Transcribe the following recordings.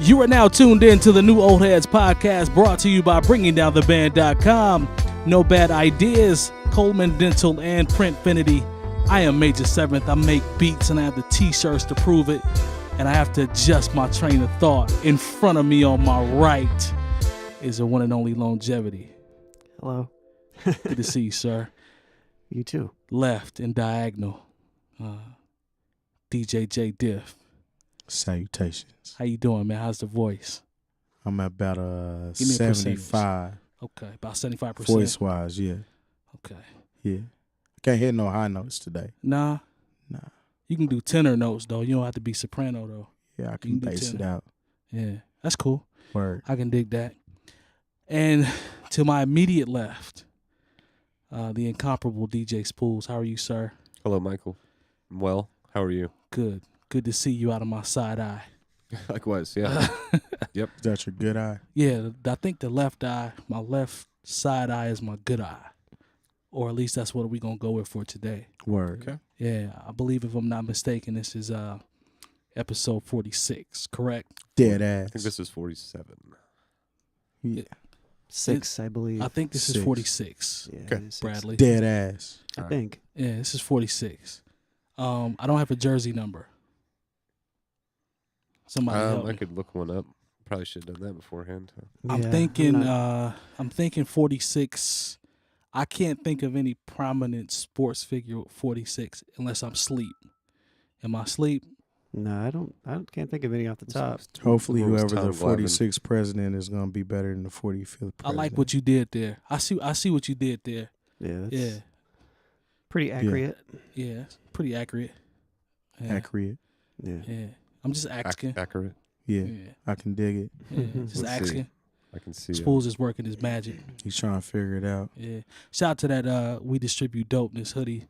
You are now tuned in to the New Old Heads podcast, brought to you by BringingDownTheBand.com. No bad ideas, Coleman Dental and Printfinity. I am Major 7th. I make beats and I have the t-shirts to prove it. And I have to adjust my train of thought. In front of me on my right is the one and only Lonegevity. Hello. Good to see you, sir. You too. Left and diagonal, DJ Jay Diff. Salutations. How you doing, man? How's the voice? I'm at about Give me a 75. Okay, about 75%. Voice wise, yeah. Okay. Yeah. Can't hit no high notes today. Nah. Nah. You can do tenor notes though. You don't have to be soprano though. Yeah, I can do bass it tenor. out. Yeah, that's cool. Word. I can dig that. And to my immediate left, the incomparable DJ Spoolz. How are you, sir? Hello, Michael. I'm well. How are you? Good. Good to see you out of my side eye. Likewise, yeah. Yep. Is that your good eye? Yeah, I think the left eye, my left side eye is my good eye. Or at least that's what we're going to go with for today. Word. Okay. Yeah, I believe if I'm not mistaken, this is episode 46, correct? Dead I ass. think this is 47. Yeah. 6, I believe. I think this is 6. 46, Yeah, Okay. it is 6. Bradley. Dead ass. I think. Yeah, this is 46. I don't have a jersey number. Somebody help I me. could look one up. Probably should have done that beforehand. I'm Yeah, thinking not- I'm thinking 46. I can't think of any prominent sports figure with 46 unless I'm asleep. Am I asleep? No, I can't think of any off the top. Hopefully Where was whoever Tom the 46th president is going to be better than the 45th president. I like what you did there. I see what you did there. Yeah, that's Yeah. pretty accurate. Yeah. Pretty accurate. Yeah. Accurate. Yeah. Yeah. I'm just asking. Accurate. Yeah, Yeah. I can dig it. Yeah. Just Let's see. asking. I can see. Spoolz is working his magic. He's trying to figure it out. Yeah. Shout out to that We Distribute Dopeness hoodie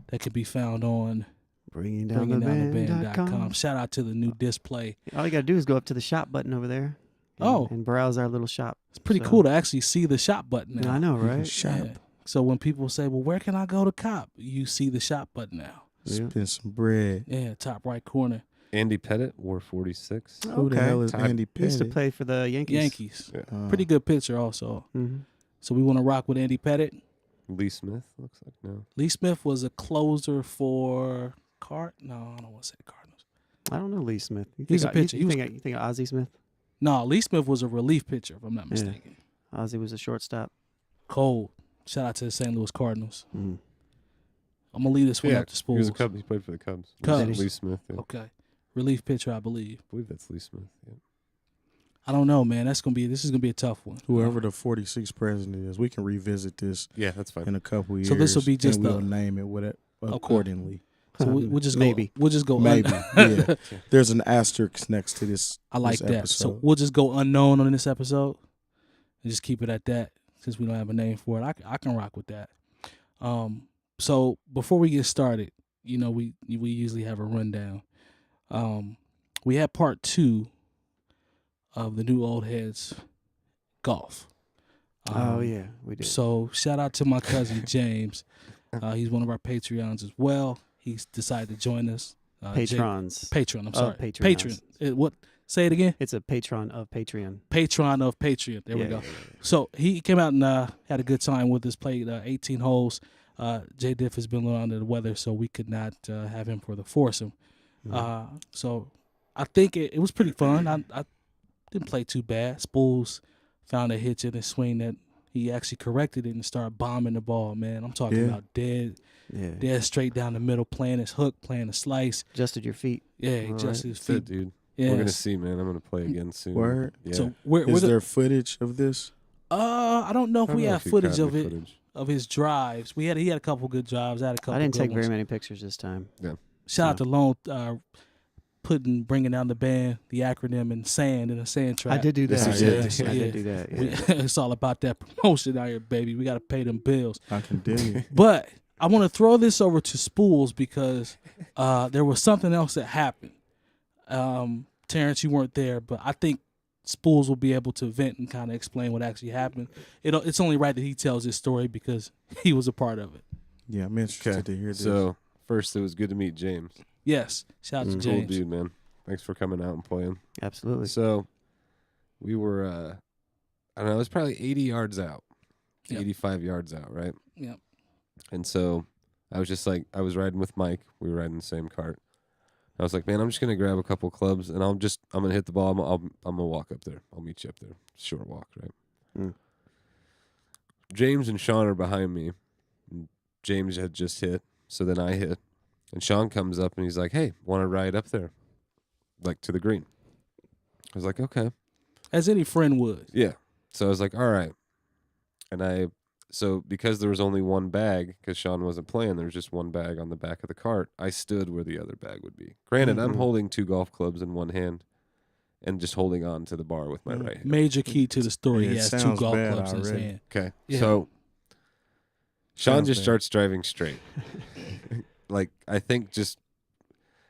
that can be found on BringingDownTheBand.com. BringingDownTheBand.com. Shout out to the new display. All you got to do is go up to the shop button over there. Oh. And browse our little shop. It's pretty So- cool to actually see the shop button now. I know, You can right? shop. Yeah. So when people say, well, where can I go to cop? You see the shop button now. Yeah. Spend some bread. Yeah, top right corner. Andy Pettit wore 46. Who the hell is Time- Andy He used to Pettit? play for the Yankees. Yankees. Yeah. Pretty good pitcher also. Mm-hmm. So we want to rock with Andy Pettit. Lee Smith looks like no. Lee Smith was a closer for No, I don't want to say the Cardinals. I don't know Lee Smith. He's a pitcher. You think of Ozzie Smith? No, Lee Smith was a relief pitcher, if I'm not Yeah. mistaken. Ozzie was a shortstop. Cold. Shout out to the St. Louis Cardinals. Mm. I'm going to leave this one Yeah, up to he was a Spoolz. Cub. He played for the Cubs. Cubs. Lee Smith. Yeah. Okay. Relief pitcher, I believe. I believe that's Lee Smith. Yeah. I don't know, man. This is gonna be a tough one. Whoever the 46th president is, we can revisit this Yeah, that's fine. in a couple years. So this will be just and we'll the- name it with it accordingly. So we'll just Maybe. We'll just go Maybe. Yeah. There's an asterisk next to this. I like this that. So episode. we'll just go unknown on this episode and just keep it at that since we don't have a name for it. I can rock with that. So before we get started, you know, we usually have a rundown. We had part 2 of the New Old Heads golf. Oh, yeah, we did. So shout out to my cousin James. He's one of our Patreons as well. He's decided to join us. Patrons. Patron. I'm sorry. Patreons. Patron. What? Say it again. It's a patron of Patreon. Patron of Patreon. There we Yeah, go. yeah, yeah. So he came out and had a good time with us. Played 18 holes. Jay Diff has been a little under the weather, so we could not have him for the foursome. So I think it was pretty fun. I didn't play too bad. Spoolz found a hitch in his swing that he actually corrected it and started bombing the ball, man. I'm talking about dead straight down the middle, playing his hook, playing a slice. Adjusted your feet. Yeah, All just right. his That's it, feet. dude. Yeah. We're gonna see, man. I'm gonna play again soon. Word. Yeah. So we're Is there footage of this? I don't know if I don't we know have if you footage got of any it footage. of his drives. He had a couple good drives. I had a couple. I didn't good take very ones. many pictures this time. Yeah. Shout out to Lone bringing down the band, the acronym, and sand in a sand trap. I did do This that. is Yeah, it. I Yeah. did do that. We- Yeah. it's all about that promotion out here, baby. We got to pay them bills. I can dig it. But I want to throw this over to Spoolz because there was something else that happened. Terrence, you weren't there, but I think Spoolz will be able to vent and kind of explain what actually happened. It's only right that he tells his story because he was a part of it. Yeah, I'm interested to hear this. So first, it was good to meet James. Yes. Shout out to Cool James. dude, man. Thanks for coming out and playing. Absolutely. So we were, I don't know, it was probably 80 yards out, Yep. 85 yards out, right? Yep. And so I was just like, I was riding with Mike. We were riding in the same cart. I was like, man, I'm just going to grab a couple clubs and I'm going to hit the ball. I'm going to walk up there. I'll meet you up there. Short walk, right? Mm. James and Sean are behind me. And James had just hit. So then I hit. And Sean comes up and he's like, hey, want to ride up there? Like to the green. I was like, okay. As any friend would. Yeah. So I was like, all right. And so because there was only one bag, because Sean wasn't playing, there was just one bag on the back of the cart, I stood where the other bag would be. Granted, I'm holding 2 golf clubs in one hand and just holding on to the bar with my right hand. Major key to the story. Yeah, He it has 2 sounds golf bad clubs in his already. hand. Okay. Yeah. So Sean Sounds just bad. starts driving straight. Like, I think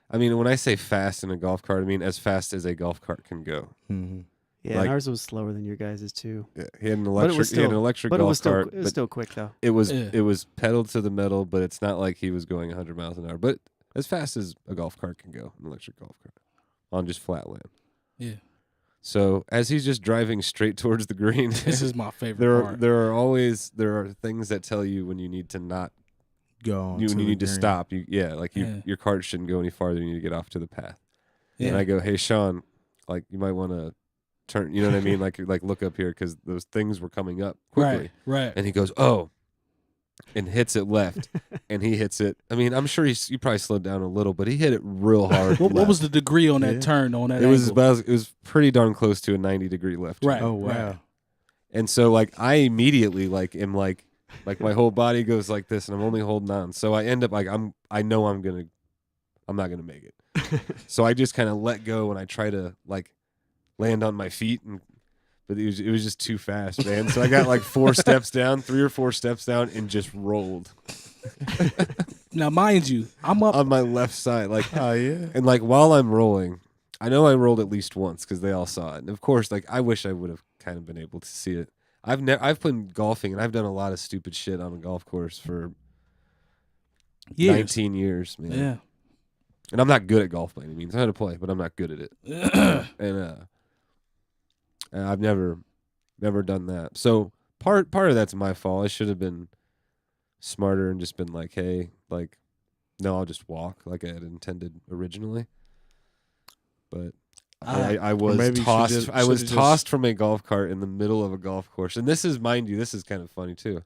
when I say fast in a golf cart, I mean as fast as a golf cart can go. Mm-hmm. Yeah, Like- and ours was slower than your guys' too. Yeah, he had an But it was electric But it golf was still cart. it was but still quick though. it was Yeah. it was pedal to the metal, but it's not like he was going 100 miles an hour. But as fast as a golf cart can go, an electric golf cart, on just flat land. Yeah. So as he's just driving straight towards the green, This is my favorite part. there are things that tell you when you need to not Go on. you to the need to green. stop. Yeah. Your cart shouldn't go any farther. You need to get off to the path. Yeah. And I go, hey Sean, like you might want to turn. You know what I mean? Like look up here because those things were coming up quickly. Right. And he goes, oh, and hits it left, and he hits it. I mean, I'm sure he probably slowed down a little, but he hit it real hard. What was the degree on that Yeah. turn on that It was angle? it was pretty darn close to a 90-degree left. Right. Oh wow. Right. And so like I immediately like am like my whole body goes like this, and I'm only holding on. So I end up like I know I'm not gonna make it. So I just kind of let go and I try to like land on my feet, but it was just too fast, man. So I got like 3 or 4 steps down, and just rolled Now, mind you, I'm up. on my left side, like, Oh yeah. and like while I'm rolling, I know I rolled at least once because they all saw it, and of course, like I wish I would have kind of been able to see it. I've been golfing and I've done a lot of stupid shit on a golf course for years. 19 years, man. Yeah. And I'm not good at golf by any means. I know how to play, but I'm not good at it. And I've never done that. So part of that's my fault. I should have been smarter and just been like, hey, like, no, I'll just walk like I had intended originally. But I was maybe you tossed. I was should've tossed from a golf cart in the middle of a golf course, and this is, mind you, this is kind of funny too.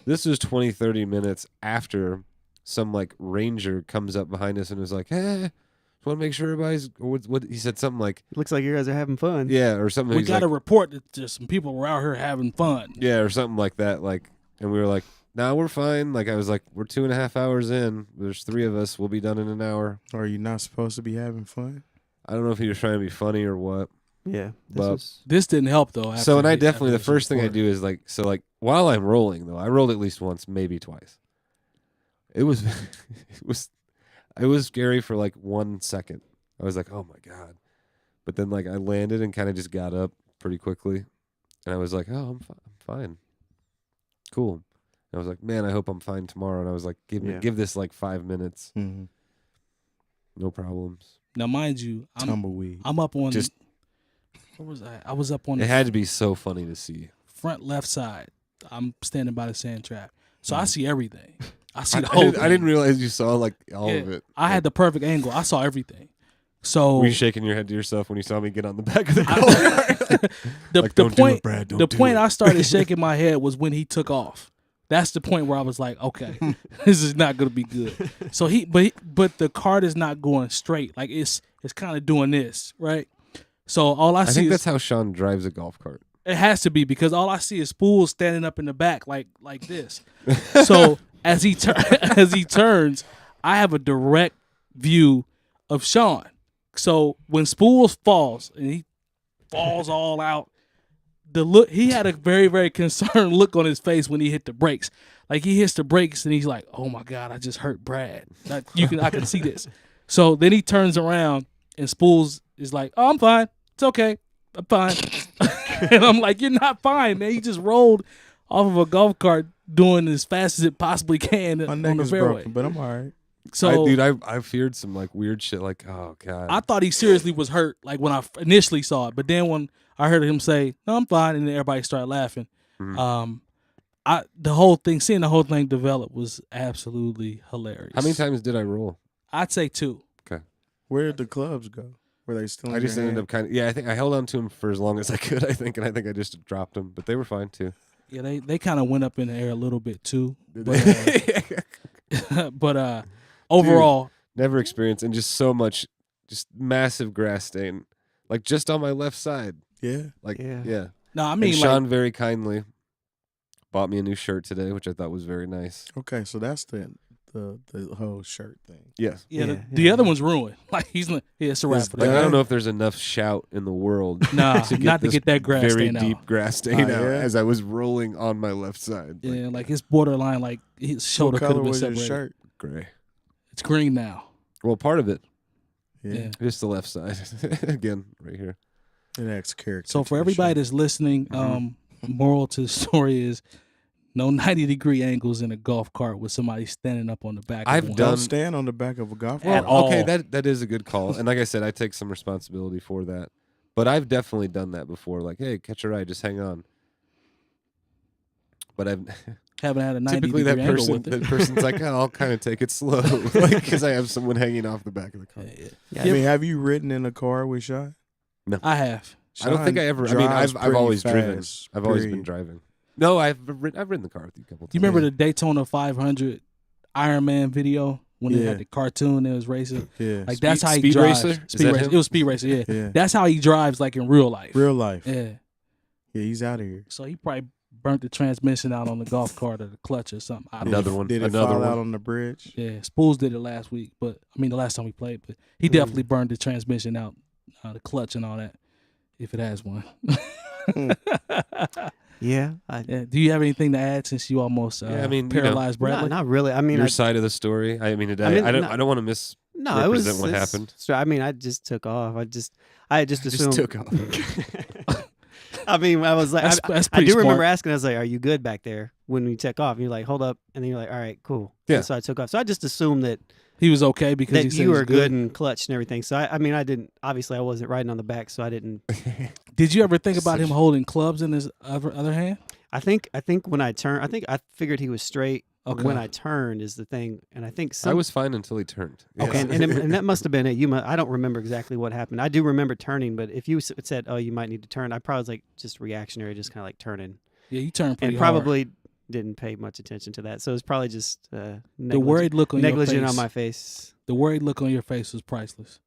This was 20, 30 minutes after some like ranger comes up behind us and was like, "Hey, just want to make sure everybody's." What he said, something like, It looks like you guys are having fun. "Yeah," or something. We He's got like, to report that there's some people were out here having fun. yeah, or something like that. Like, and we were like, "Nah, we're fine." Like, I was like, "We're 2.5 hours in. There's 3 of us. We'll be done in an hour." Are you not supposed to be having fun? I don't know if he was trying to be funny or what. Yeah. But- This didn't help though. So, and I definitely, the after first thing I report. do is like, so like while I'm rolling though, I rolled at least once, maybe twice. It was, it was scary for like 1 second. I was like, oh my God. But then like I landed and kind of just got up pretty quickly. And I was like, oh, I'm fine. Cool. And I was like, man, I hope I'm fine tomorrow. And I was like, give this like 5 minutes. Mm-hmm. No problems. Now, mind you, Tumbleweed. I'm up on Just- what was I? I was up on It the had to be so funny to see. front left side. I'm standing by the sand trap, so Mm. I see everything. I see the whole. I didn't realize you saw like all of Yeah. it. I had the perfect angle. I saw everything. So Were you shaking your head to yourself when you saw me get on the back of the car? the Like, the "Don't do it, point Brad, don't the do point it." I started shaking my head was when he took off. That's the point where I was like, okay, this is not going to be good. So but the cart is not going straight. Like it's kind of doing this, right? So all I I see think is that's how Sean drives a golf cart. it has to be because all I see is Spoolz standing up in the back like this. So as he turns, I have a direct view of Sean. So when Spoolz falls and he falls all out, he had a very, very concerned look on his face when he hit the brakes. Like he hits the brakes and he's like, "Oh my God, I just hurt Brad." I can see this. So then he turns around and Spoolz is like, "Oh, I'm fine. It's okay. I'm fine." And I'm like, "You're not fine, man. You just rolled off of a golf cart doing as fast as it possibly can My on neck the is fairway." broken, but I'm all right. So I feared some like weird shit. Like, oh God. I thought he seriously was hurt, like when I initially saw it. But then when I heard him say, "No, I'm fine," and then everybody started laughing. Mhm. Seeing the whole thing develop was absolutely hilarious. How many times did I roll? I'd say 2. Where did the clubs go? Were they still? I just ended up kind of I think I held on to them for as long as I could. I think I just dropped them, but they were fine too. Yeah, they kind of went up in the air a little bit too. But overall, Never experienced, and just so much, just massive grass stain, like just on my left side. Yeah. Like Yeah. yeah. no, I And mean Sean like very kindly bought me a new shirt today, which I thought was very nice. Okay, so that's the whole shirt thing. Yes. yeah, Yeah, the yeah. other one's ruined. Like it's a wrap for Like that. I don't know if there's enough shout in the world Nah, to not to this get that grass very stain deep out. grass stain out yeah? as I was rolling on my left side. Yeah, like it's borderline. Like his shoulder What could color have been was your separated. shirt? Gray. It's green now. Well, part of it, Yeah. just the left side. Again, right here. It adds character. So to for the everybody shirt. that's listening, moral to the story is no 90-degree angles in a golf cart with somebody standing up on the back. I've of one. done- Don't stand on the back of a golf At cart. all. Okay, that is a good call. And like I said, I take some responsibility for that. But I've definitely done that before. Like, hey, catch a ride, just hang on. But I've Haven't had a 90 typically degree angle with that it. person's like, oh, I'll kind of take it slow, because I have someone hanging off the back of the car. Yeah, I mean, have you ridden in a car with Sean? I have. I don't think I ever. I mean, drives I've pretty always driven. fast, I've always been period. driving. No, I've ridden the car with you a couple times. You remember the Daytona 500 Iron Man video when they Yeah. had the cartoon that was racing? Yeah. Like that's how he Speed drives. Racer? Is Speed that racer. him? It was Speed Racer. Yeah. Yeah. That's how he drives like in real life. Real life. Yeah. Yeah, he's out of here. So he probably burnt the transmission out on the golf cart or the clutch or something. I don't Another know. one. Did it Another fall one. out on the bridge? Yeah, Spoolz did it last week, but I mean the last time we played, but he definitely burned the transmission out, the clutch and all that, if it has one. yeah. Yeah. Do you have anything to add since you almost Yeah, I mean, you know, paralyzed Bradley? Not really. I mean, Your I, side of the story. I mean, I mean, I don't. no- I don't want to miss. no, it was represent what it's- happened. So I mean, I just took off. I just assumed. Just took off. I mean, I was like, That's I pretty do smart. remember asking. I was like, "Are you good back there?" When we took off, and you're like, "Hold up," and then you're like, "All right, cool." Yeah. And so I took off. So I just assumed that He was okay because he that said you he was were good and clutched and everything. So I mean, I didn't. Obviously, I wasn't riding on the back, so I didn't. Did you ever think about him holding clubs in his other hand? I think when I turned, I figured he was straight. Okay. When I turned is the thing, and I think I was fine until he turned. okay, Yes. and that must have been it. I don't remember exactly what happened. I do remember turning, but if you said, "Oh, you might need to turn," I probably was like just reactionary, just kind of like turning, Yeah, you turned pretty and hard. probably didn't pay much attention to that. So it's probably just The worried look on negligent your face. on my face. The worried look on your face was priceless.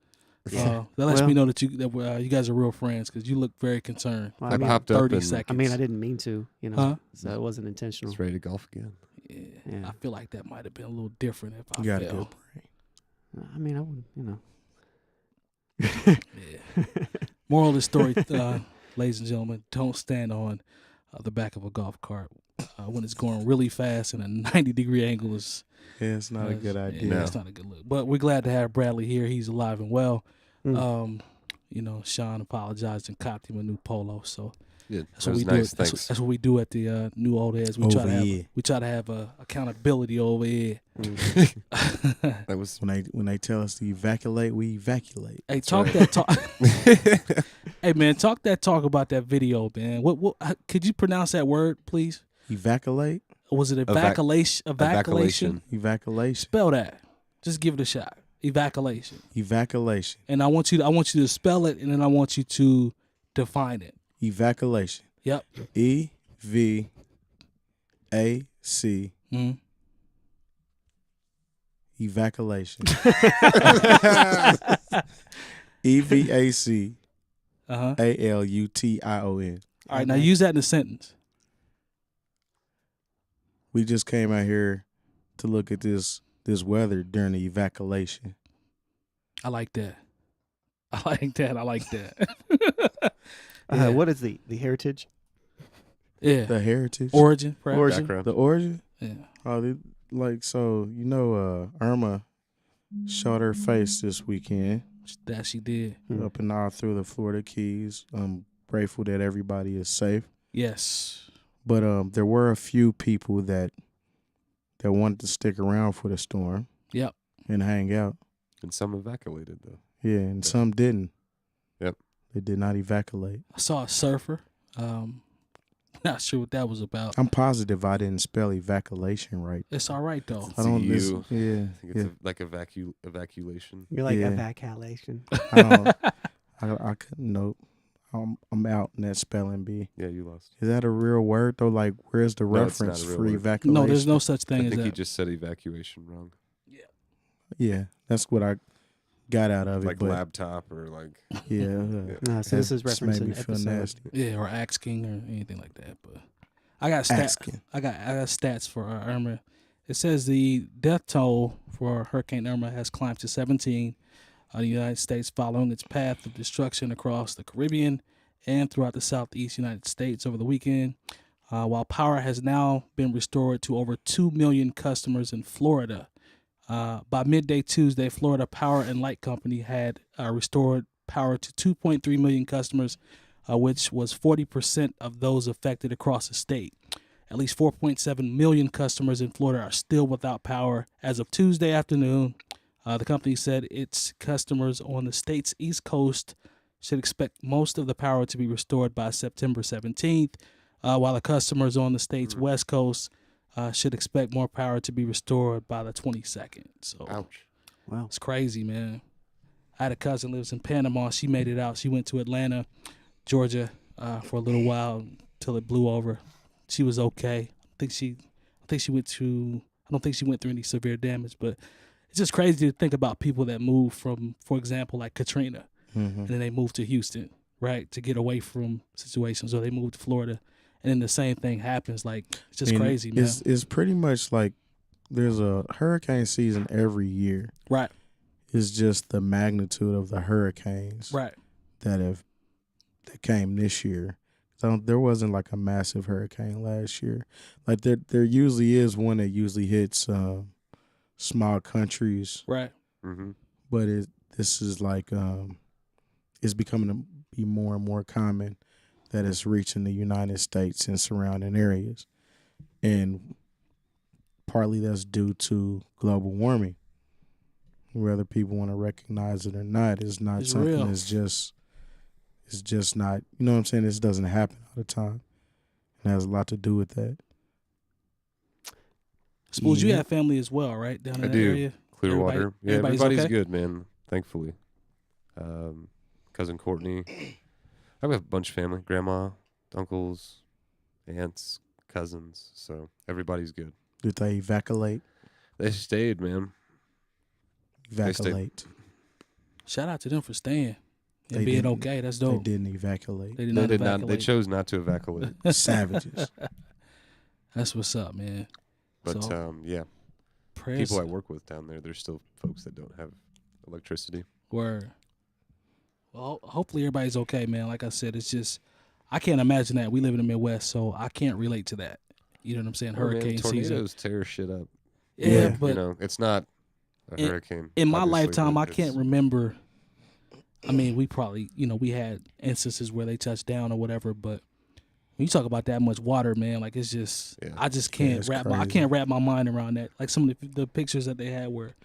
That lets Well- me know that you guys are real friends because you look very concerned. Well, I I mean, popped up 30 and seconds. I mean, I didn't mean to, Huh? so it wasn't intentional. was ready to golf again. Yeah, Yeah. I feel like that might have been a little different if I You got a fell. good brain. I mean, I wouldn't, Yeah. Moral of the story, ladies and gentlemen, don't stand on the back of a golf cart when it's going really fast and a 90-degree angle is. Yeah, it's not a good Yeah, idea. No. it's not a good look. But we're glad to have Bradley here. He's alive and well. Mm. Sean apologized and copped him a new polo. So Yeah, that's that what was we do. nice. That's, Thanks. that's what we do at the new old heads. We Over try to have here. accountability over here. That was. When they tell us to evacuate, we evacuate. Hey, talk right. that talk. Hey man, talk about that video, man. What could you pronounce that word, please? Evacuate? Or was it evacuation? Evacuation. Evacuation. Spell that. Just give it a shot. Evacuation. Evacuation. And I want you to spell it, and then I want you to define it. Evacuation. Yep. EVAC Mm. evacuation. EVAC Uh-huh. ALUTION. All right, now use that in a sentence. We just came out here to look at this weather during the evacuation. I like that. I like that. Yeah. What is the heritage? Yeah. The heritage. Origin, perhaps? Origin. Background. The origin? Yeah. Oh, Irma showed her face this weekend That she did. up and all through the Florida Keys. I'm grateful that everybody is safe. Yes. But there were a few people that wanted to stick around for the storm. Yep. And hang out. And some evacuated though. Yeah, and some didn't. Yep. They did not evacuate. I saw a surfer. Not sure what that was about. I'm positive I didn't spell evacuation right. It's all right though. I don't. you. Listen, yeah, I think it's like evacuation. You're like Yeah. evacuation. I don't. I couldn't. Nope. I'm out in that spelling bee. Yeah, you lost. Is that a real word though? Like, where's the No, it's not reference a real for word. evacuation? No, there's no such I thing as think that. he just said evacuation wrong. Yeah, that's what I got out of it. Like but laptop or like. yeah, No, so this is just referencing made me feel episode. nasty. Yeah, or asking or anything like that. But I got stats. Asking. I got stats for Irma. It says the death toll for Hurricane Irma has climbed to 17 in the United States, following its path of destruction across the Caribbean and throughout the southeast United States over the weekend. While power has now been restored to over 2 million customers in Florida. By midday Tuesday, Florida Power and Light Company had restored power to 2.3 million customers, which was 40% of those affected across the state. At least 4.7 million customers in Florida are still without power as of Tuesday afternoon. The company said its customers on the state's East Coast should expect most of the power to be restored by September 17th, while the customers on the state's West Coast should expect more power to be restored by the 22nd. So Ouch. Wow. it's crazy, man. I had a cousin lives in Panama. She made it out. She went to Atlanta, Georgia, for a little while till it blew over. She was okay. I don't think she went through any severe damage, but it's just crazy to think about people that move from, for example, like Katrina, and then they move to Houston, right, to get away from situations, or they move to Florida, and then the same thing happens. Like, it's just crazy, man. It's pretty much like there's a hurricane season every year. Right, It's just the magnitude of the hurricanes right. that came this year. So there wasn't like a massive hurricane last year. Like there usually is one that usually hits small countries, Right. Mm-hmm. but this is like it's becoming to be more and more common that it's reaching the United States and surrounding areas, and partly that's due to global warming. Whether people want to recognize it or not, it's not It's something real. that's it's just not, you know what I'm saying? This doesn't happen all the time. It has a lot to do with that. Spoolz, you Yeah. have family as well, right, down in I that do. area? Clearwater. Yeah, everybody's everybody's okay? good, man. Thankfully. Cousin Courtney. I have a bunch of family. Grandma, uncles, aunts, cousins. So everybody's good. Did they evacuate? They stayed, man. Evacuate. Shout out to them for staying and They being didn't- okay. That's They dope. didn't evacuate. They did They not did not. evacuate. They chose not to evacuate. Savages. That's what's up, man. But So, yeah, prayers people I work with down there, there's still folks that don't have electricity. were. Well, hopefully everybody's okay, man. Like I said, it's just I can't imagine that. We live in the Midwest, so I can't relate to that. You know what I'm saying? Oh, man, Hurricane season. tornadoes tear shit up. Yeah, Yeah. but you know, it's not a In- hurricane. in my obviously, lifetime, but I it's- can't remember. I mean, we probably, we had instances where they touched down or whatever, but when you talk about that much water, man, like it's just, Yeah. I just can't it's I crazy. can't wrap my mind around that. Like some of the pictures that they had where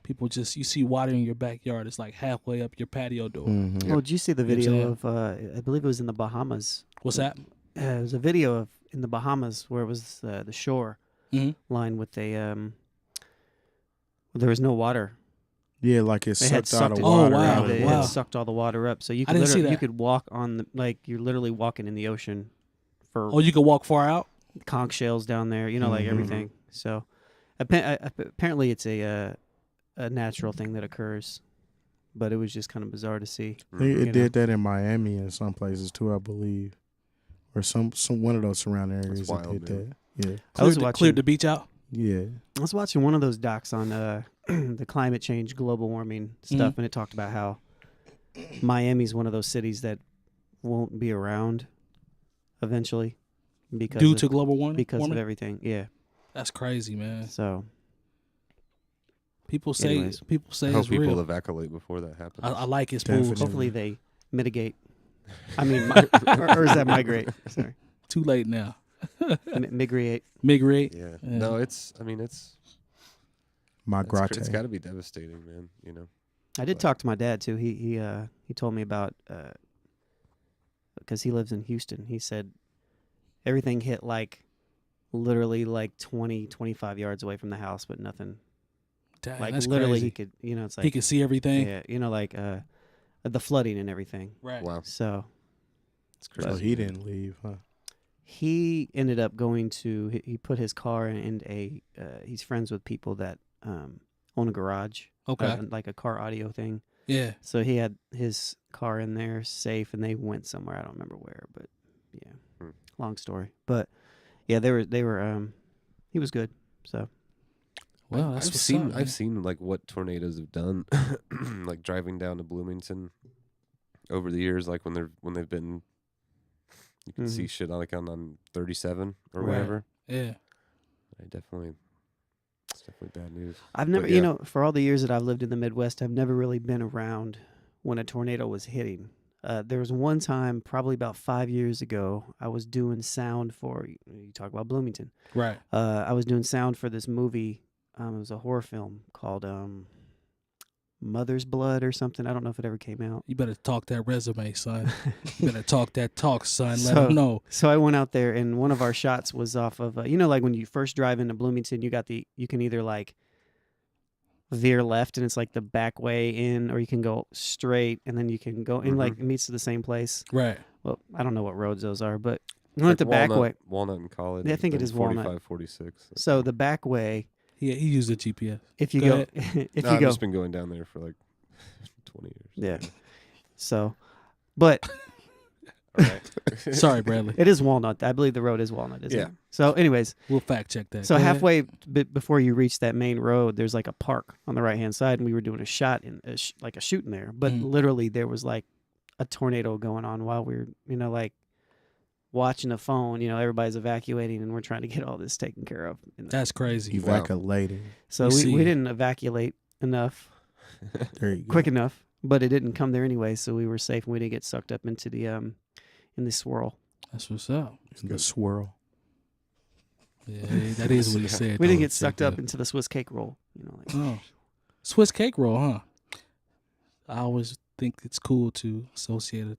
people just, you see water in your backyard, it's like halfway up your patio door. Mhm. Oh, did you see the You know video what of? I believe it was in the Bahamas. What's that? It was a video of in the Bahamas where it was the shore Mm-hmm. line with a there was no water. Yeah, like it They had sucked all sucked the it. water wow, out of They it. wow. had sucked all the water up, so you I could didn't see you that. could walk on the you're literally walking in the ocean for Oh, you could walk far out? conch shells down there. You know, like Mhm. everything. So apparently it's a natural thing that occurs, but it was just kind of bizarre to see. It you know. did that in Miami and some places too, I believe, or some one of those surrounding areas that wild, did man. that. Yeah, I was Cleared watching the beach out? yeah. I was watching one of those docs on the climate change, global warming stuff, and it talked about how Miami's one of those cities that won't be around eventually because Due of, to global warming? because of everything. Yeah. That's crazy, man. So People say Anyways. I hope it's people real. evacuate before that happens. I like it, Definitely. Spoolz. hopefully they mitigate. I mean, or is that migrate? Sorry, Too late now. migrate. Migrate. yeah. Yeah. No, it's. I mean, it's. My grate. It's got to be devastating, man. You know. I did But- talk to my dad too. He told me about because he lives in Houston. He said everything hit like literally like 20, 25 yards away from the house, but nothing. Dang, Like that's literally, crazy. he could, it's like He could see everything. yeah, like the flooding and everything. Right. Wow, So it's crazy. So he didn't leave, huh? he ended up going to. He put his car in a. He's friends with people that own a garage. Okay. Like a car audio thing. Yeah. So he had his car in there safe, and they went somewhere. I don't remember where, but yeah, long story. But yeah, they were. He was good. So Well, that's I've seen like what tornadoes have done, like driving down to Bloomington over the years. Like when they've been, you can see shit on 37 or Right. whatever. Yeah. It's definitely bad news. I've never, But yeah. for all the years that I've lived in the Midwest, I've never really been around when a tornado was hitting. There was one time, probably about 5 years ago, I was doing sound for, you talk about Bloomington. Right. I was doing sound for this movie. It was a horror film called Mother's Blood or something. I don't know if it ever came out. You better talk that resume, son. You better talk that talk, son. Let So- them know. So I went out there, and one of our shots was off of, like when you first drive into Bloomington, you can either like veer left, and it's like the back way in, or you can go straight, and then you can go in, like it meets to the same place. Right. Well, I don't know what roads those are, but we went the back way. Walnut and College. Yeah, I think it then is Walnut. 45, 46. So the back way, Yeah, he used the GPS. if you Go go, if No, you I've go, just been going down there for like 20 years. yeah. So, but All right. Sorry, Bradley. it is Walnut. I believe the road is Walnut, isn't Yeah. it? So, anyways, We'll fact check that. so Go ahead. halfway before you reach that main road, there's like a park on the right hand side, and we were doing a shot in like a shooting there. But Mhm. literally, there was like a tornado going on while we were, like watching a phone. Everybody's evacuating, and we're trying to get all this taken care of. That's crazy. Evacalating. So You see. we didn't evacuate enough, There you go. quick enough, but it didn't come there anyway, so we were safe, and we didn't get sucked up into the in the swirl. That's what's up. In the swirl. Yeah, that is what he said. We though. didn't get sucked up into the Swiss cake roll. Oh, Swiss cake roll, huh? I always think it's cool to associate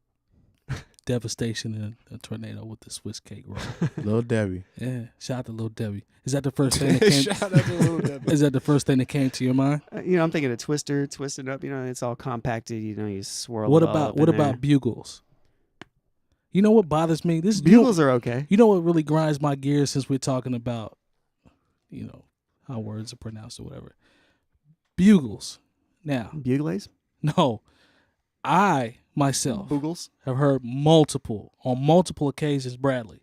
a devastation in a tornado with the Swiss cake roll. Little Debbie. Yeah, shout out to Little Debbie. Is that the first thing that came? Shout out to Little Debbie. Is that the first thing that came to your mind? I'm thinking a twister, twisting up. It's all compacted. You swirl. What it all about up what in there. about bugles? You know what bothers me? This Bugles are okay. You know what really grinds my gears since we're talking about, how words are pronounced or whatever. Bugles. Now, Bugles? no, I myself Bugles? have heard on multiple occasions, Bradley.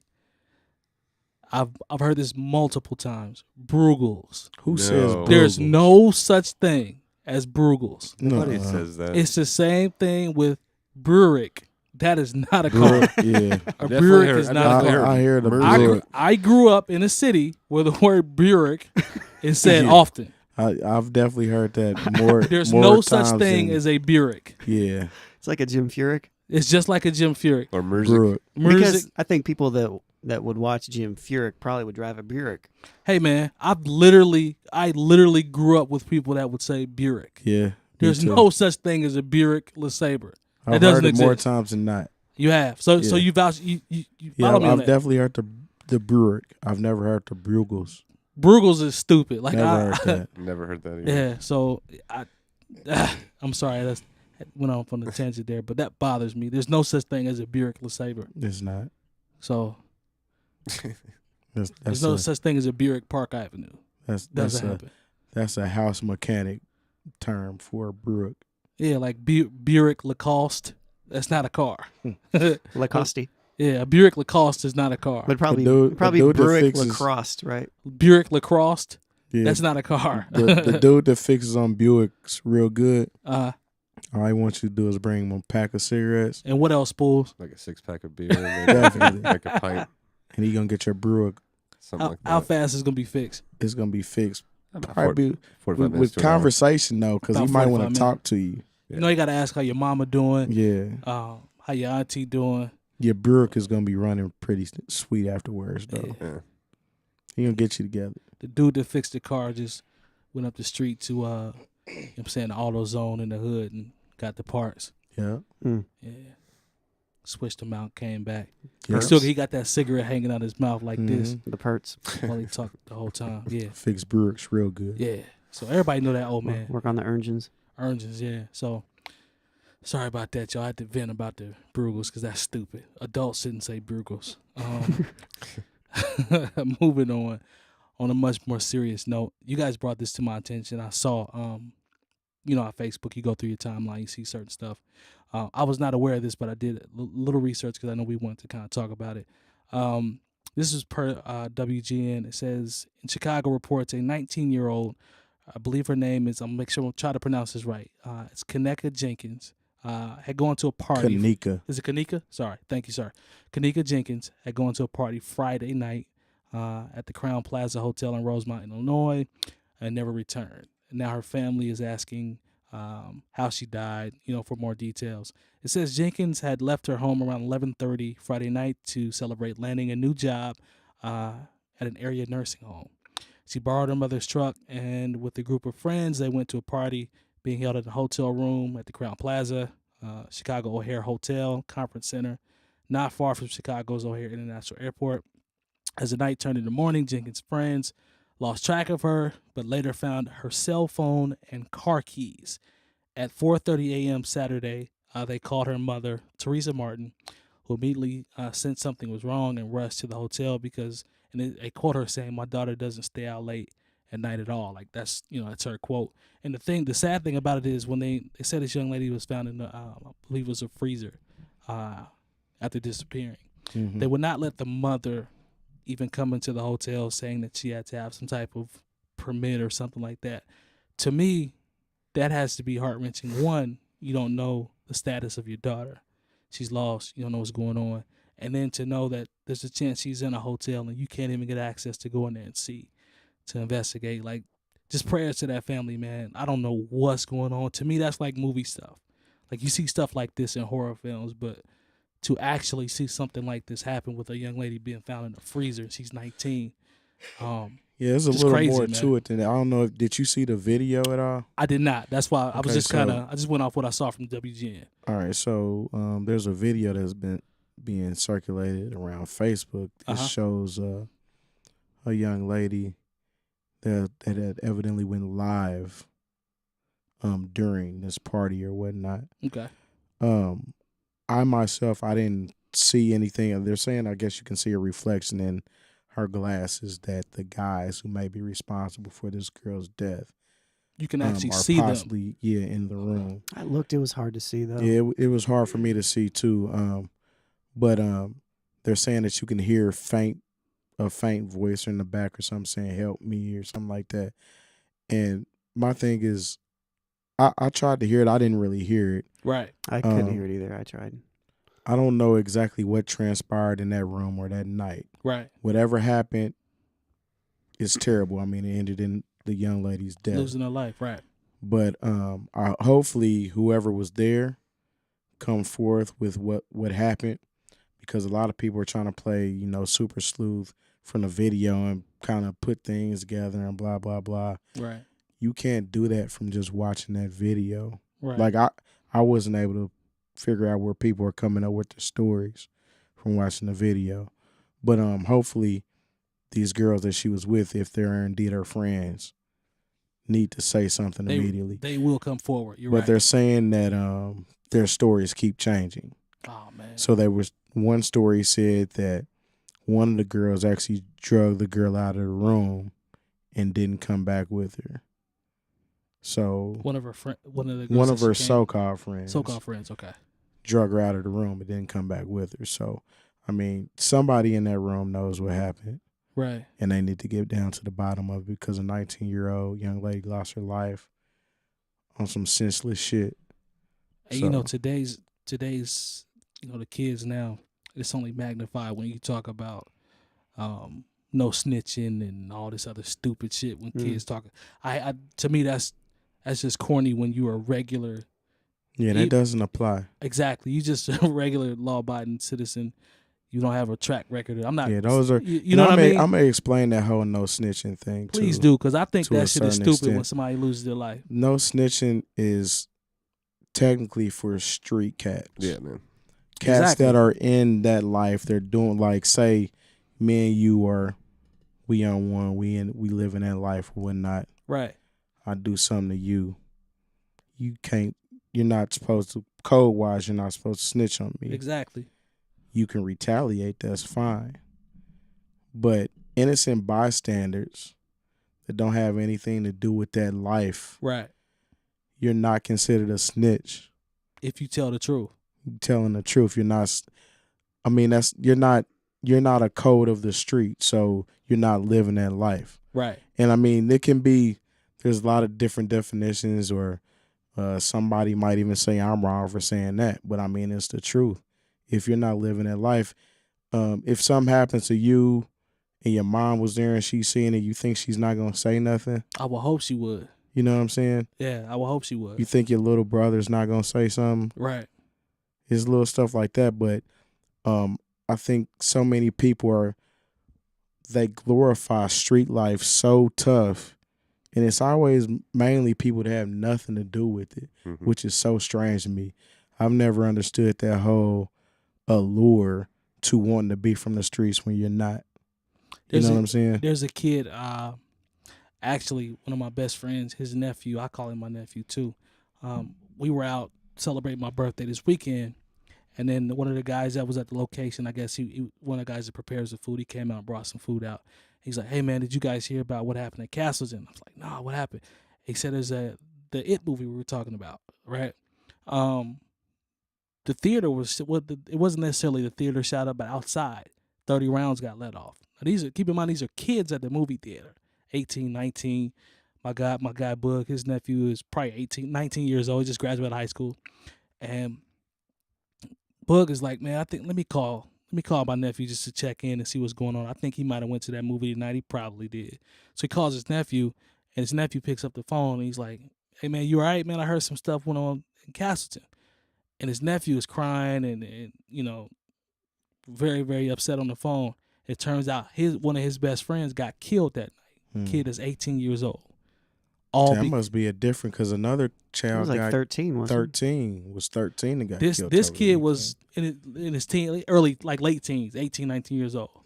I've heard this multiple times. Brugles. Who No. says There's Brugles? no such thing as Brugles. Nobody Nuh-uh. says that. It's the same thing with Brewick. That is not a car. Brugh, yeah. A Definitely Brewick heard- is I've not a definitely car. heard I hear the Merc. Brugh. I grew up in a city where the word Burek is said Yeah. often. I've definitely heard that more. There's more no such times thing than- as a Burek. Yeah. It's like a Jim Furyk. It's just like a Jim Furyk. Or Merzik. Brugh. Because I think people that would watch Jim Furyk probably would drive a Buick. Hey man, I literally grew up with people that would say Burek. Yeah. me There's too. no such thing as a Burek LeSabre. I've doesn't heard it more exist. times than not. You have. So Yeah. you vouch you Yeah, follow me on I've that. definitely heard the Brugh. I've never heard the Brugles. Brugles is stupid. Like Never heard that. Never heard that either. yeah, so I'm sorry that went off on a tangent there, but that bothers me. There's no such thing as a Burek LeSabre. It's not. So That's there's no a, such thing as a Burek Park Avenue. that's Doesn't a happen. that's a house mechanic term for a Brugh. Yeah, like Burek Lacoste. That's not a car. Lacoste. Yeah, a Burek Lacoste is not a car. But probably dude that Buick fixes- Lacrosse, right? Burek Lacrosse, Yeah. that's not a car. the dude that fixes on Buicks real good. Uh, All I want you to do is bring him a pack of cigarettes, and what else, Spoolz? Like a 6-pack of beer. Maybe Definitely. like a pint. and he gonna get your Brugh. Something like that. How fast is it gonna be fixed? It's gonna be fixed. About Probably 45 with minutes to an hour. conversation though, because he About might 45 want to talk to you. You know, you gotta ask how your mama doing. Yeah, How your auntie doing? your Brugh is gonna be running pretty sweet afterwards though. Yeah. Yeah. He gonna get you together. The dude that fixed the car just went up the street to the AutoZone in the hood and got the parts. Yeah. Yeah. switched them out, came back. Yes. He got that cigarette hanging out his mouth like this The perts. while he talked the whole time. Yeah, Fix Brooks real good. yeah. So everybody know that old man. Work on the engines. Urges, yeah. So sorry about that, y'all. I had to vent about the Brugels because that's stupid. Adults shouldn't say Brugels. Moving on a much more serious note, you guys brought this to my attention. I saw, on Facebook, you go through your timeline, you see certain stuff. I was not aware of this, but I did a little research because I know we wanted to kind of talk about it. This is per WGN. It says, in Chicago reports, a 19-year-old, I believe her name is, I'm make sure I'll try to pronounce this right. It's Kenneka Jenkins. Had gone to a party. Kenneka. Is it Kenneka? Sorry. Thank you, sir. Kenneka Jenkins had gone to a party Friday night at the Crowne Plaza Hotel in Rosemont, Illinois, and never returned. And now her family is asking how she died, for more details. It says Jenkins had left her home around 11:30 Friday night to celebrate landing a new job at an area nursing home. She borrowed her mother's truck, and with a group of friends, they went to a party being held at a hotel room at the Crowne Plaza, Chicago O'Hare Hotel Conference Center, not far from Chicago's O'Hare International Airport. As the night turned into morning, Jenkins' friends lost track of her, but later found her cell phone and car keys. At 4:30 a.m. Saturday, they called her mother, Teresa Martin, who immediately sensed something was wrong and rushed to the hotel because, and they quote her saying, "My daughter doesn't stay out late at night at all." Like that's her quote. And the sad thing about it is when they said this young lady was found in I believe it was a freezer after disappearing. Mm-hmm. They would not let the mother even come into the hotel saying that she had to have some type of permit or something like that. To me, that has to be heart-wrenching. One, you don't know the status of your daughter. She's lost. You don't know what's going on. And then to know that there's a chance she's in a hotel and you can't even get access to go in there and see, to investigate. Like, just prayers to that family, man. I don't know what's going on. To me, that's like movie stuff. Like, you see stuff like this in horror films, but to actually see something like this happen with a young lady being found in a freezer and she's 19. Yeah, there's a little crazy, more man. to it than that. I don't know. Did you see the video at all? I did not. That's why I was Okay, just I just went off what I saw from WGN. All right, so there's a video that's been being circulated around Facebook. It shows a young lady that had evidently went live during this party or whatnot. Okay. I myself, I didn't see anything. They're saying, I guess you can see a reflection in her glasses that the guys who may be responsible for this girl's death, you can actually are see possibly, them. in the room. I looked. It was hard to see though. Yeah, it was hard for me to see too. But they're saying that you can hear a faint voice in the back or something saying "help me" or something like that. And my thing is, I tried to hear it. I didn't really hear it. Right. I couldn't hear it either. I tried. I don't know exactly what transpired in that room or that night. Right. Whatever happened, it's terrible. I mean, it ended in the young lady's death. Losing her life. Right. But hopefully whoever was there come forth with what happened, because a lot of people are trying to play, super sleuth from the video and kind of put things together and blah, blah, blah. Right. You can't do that from just watching that video. Right. Like I wasn't able to figure out where people are coming up with their stories from watching the video. But hopefully these girls that she was with, if they're indeed her friends, need to say something immediately. They will come forward. You're but right. they're saying that their stories keep changing. Oh man. So there was one story said that one of the girls actually drugged the girl out of the room and didn't come back with her. So one of her so-called friends. So-called friends, okay. Drug her out of the room and didn't come back with her. So, I mean, somebody in that room knows what happened. Right. And they need to get down to the bottom of it because a 19-year-old young lady lost her life on some senseless shit. And so, today's the kids now, it's only magnified when you talk about no snitching and all this other stupid shit when kids talk. To me that's just corny when you're a regular. Yeah, that doesn't apply. Exactly. You just a regular law-abiding citizen. You don't have a track record. I'm not. Yeah, those are. You know what I mean? I'm gonna explain that whole no snitching thing. Please do, because I think that shit is stupid extent. when somebody loses their life. No snitching is technically for street cats. Yeah, man. Cats Exactly. that are in that life, they're doing like, say, me and you are, we on one, we live in that life or whatnot. Right. I do something to you. You're not supposed to, code wise, you're not supposed to snitch on me. Exactly. You can retaliate, that's fine. But innocent bystanders that don't have anything to do with that life, Right. you're not considered a snitch. If you tell the truth. You're telling the truth. You're not, I mean, you're not a code of the street, so you're not living that life. Right. And I mean, there's a lot of different definitions, or somebody might even say I'm wrong for saying that, but I mean, it's the truth. If you're not living that life, if something happens to you and your mom was there and she's seeing it, you think she's not going to say nothing? I would hope she would. You know what I'm saying? Yeah, I would hope she would. You think your little brother's not going to say something? Right. It's little stuff like that, but I think so many people they glorify street life so tough, and it's always mainly people that have nothing to do with it, which is so strange to me. I've never understood that whole allure to wanting to be from the streets when you're not. You know what I'm saying? There's a kid, actually one of my best friends, his nephew, I call him my nephew too. We were out celebrating my birthday this weekend, and then one of the guys that was at the location, I guess he one of the guys that prepares the food, he came out and brought some food out. He's like, "Hey man, did you guys hear about what happened at Castleton?" I was like, "Nah, what happened?" He said there's the It movie we were talking about, right? The theater it wasn't necessarily the theater shot up, but outside, 30 rounds got let off. Now keep in mind, these are kids at the movie theater, 18, 19. My guy Boog, his nephew is probably 18, 19 years old. He just graduated high school, and Boog is like, "Man, I think let me call my nephew just to check in and see what's going on. I think he might have went to that movie tonight. He probably did." So he calls his nephew, and his nephew picks up the phone, and he's like, "Hey man, you all right, man? I heard some stuff went on in Castleton." And his nephew is crying and you know, very, very upset on the phone. It turns out one of his best friends got killed that night. Kid is 18 years old. That must be a different, because another child was like got 13, wasn't it? 13 and got killed. This kid was in his teen, late teens, 18, 19 years old.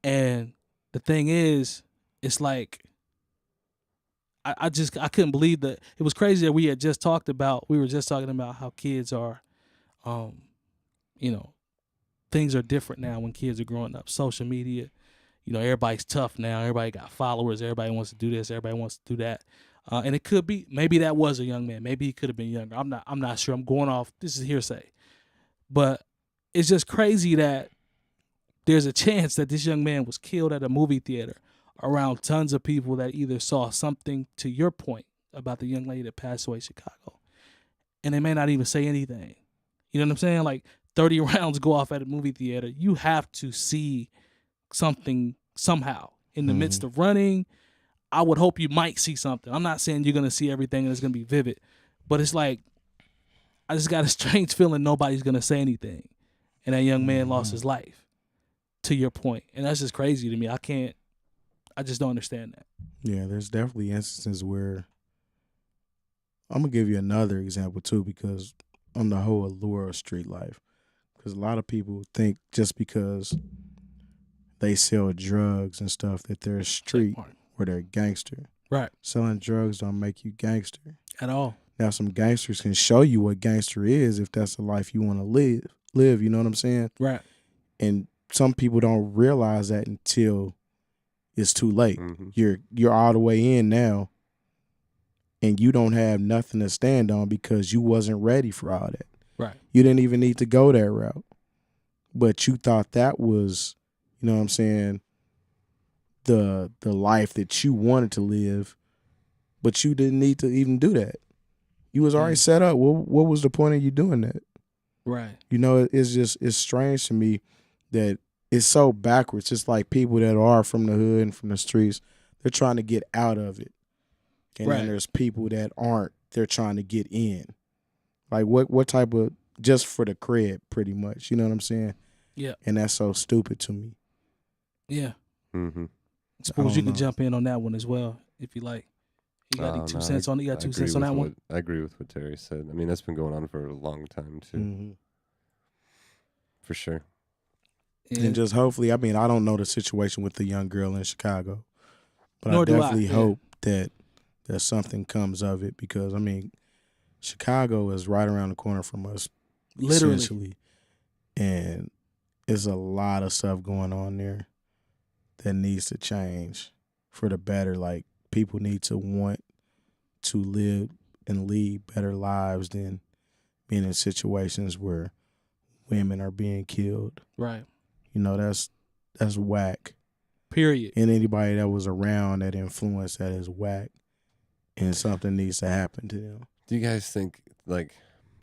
And the thing is, it's like, I couldn't believe that. It was crazy that we were just talking about how kids are, you know, things are different now when kids are growing up. Social media, you know, everybody's tough now. Everybody got followers. Everybody wants to do this. Everybody wants to do that. And it could be, maybe that was a young man. Maybe he could have been younger. I'm not sure. I'm going off. This is hearsay. But it's just crazy that there's a chance that this young man was killed at a movie theater around tons of people that either saw something, to your point about the young lady that passed away in Chicago, and they may not even say anything. You know what I'm saying? Like 30 rounds go off at a movie theater. You have to see something somehow in the midst of running. I would hope you might see something. I'm not saying you're going to see everything and it's going to be vivid, but it's like, I just got a strange feeling nobody's going to say anything. And that young man lost his life, to your point. And that's just crazy to me. I just don't understand that. Yeah, there's definitely instances where, I'm going to give you another example too, because on the whole allure of street life, because a lot of people think just because they sell drugs and stuff that they're street or they're gangster. Right. Selling drugs don't make you gangster. At all. Now, some gangsters can show you what gangster is if that's the life you want to live, you know what I'm saying? Right. And some people don't realize that until it's too late. You're all the way in now, and you don't have nothing to stand on because you wasn't ready for all that. Right. You didn't even need to go that route. But you thought that was, you know what I'm saying, the life that you wanted to live, but you didn't need to even do that. You was already set up. What was the point of you doing that? Right. You know, it's strange to me that it's so backwards. It's like people that are from the hood and from the streets, they're trying to get out of it. And then there's people that aren't, they're trying to get in. Like what type of, just for the cred, pretty much. You know what I'm saying? Yeah. And that's so stupid to me. Yeah. Suppose you can jump in on that one as well, if you like. You got any 2 cents on it? You got 2 cents on that one? I agree with what Terry said. I mean, that's been going on for a long time too. For sure. And just hopefully, I mean, I don't know the situation with the young girl in Chicago, but Nor I do I, definitely yeah. hope that something comes of it, because I mean, Chicago is right around the corner from us, literally. essentially, and there's a lot of stuff going on there that needs to change for the better. Like, people need to want to live and lead better lives than being in situations where women are being killed. Right. You know, that's whack. Period. And anybody that was around that influence that is whack, and something needs to happen to them. Do you guys think, like,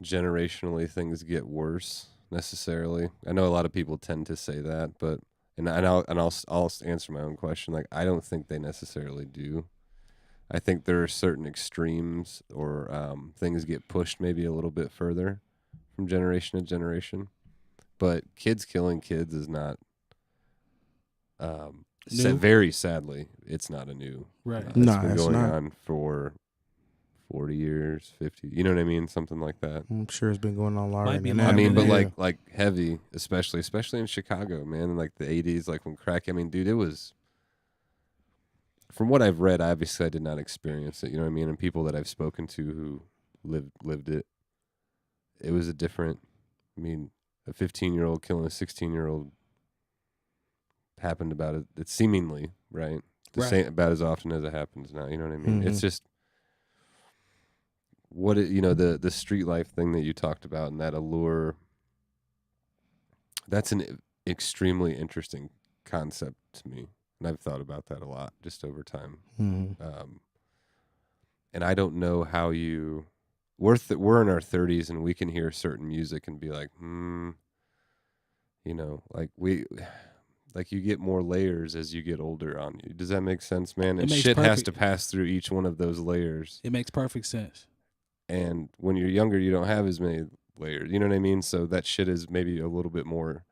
generationally things get worse necessarily? I know a lot of people tend to say that, but I'll answer my own question. Like, I don't think they necessarily do. I think there are certain extremes, or things get pushed maybe a little bit further from generation to generation. But kids killing kids is not, New? very sadly, it's not a new. Right. It's Nah, been it's going not. on for 40 years, 50. You know what I mean? Something like that. I'm sure it's been going on longer Might be than longer that. I mean, but than like heavy, especially in Chicago, man, in like the 80s, like when crack. I mean, dude, it was. From what I've read, obviously I did not experience it. You know what I mean? And people that I've spoken to who lived it, it was a different. I mean, a 15-year-old killing a 16-year-old happened about it. It's seemingly right. The Right. same, about as often as it happens now. You know what I mean? It's Mhm. just what it, you know, the street life thing that you talked about and that allure. That's an extremely interesting concept to me, and I've thought about that a lot just over time. Mhm. And I don't know how you. We're in our 30s and we can hear certain music and be like, you know, like you get more layers as you get older on you. Does that make sense, man? It And makes shit has perfect- to pass through each one of those layers. It makes perfect sense. And when you're younger, you don't have as many layers. You know what I mean? So that shit is maybe a little bit more.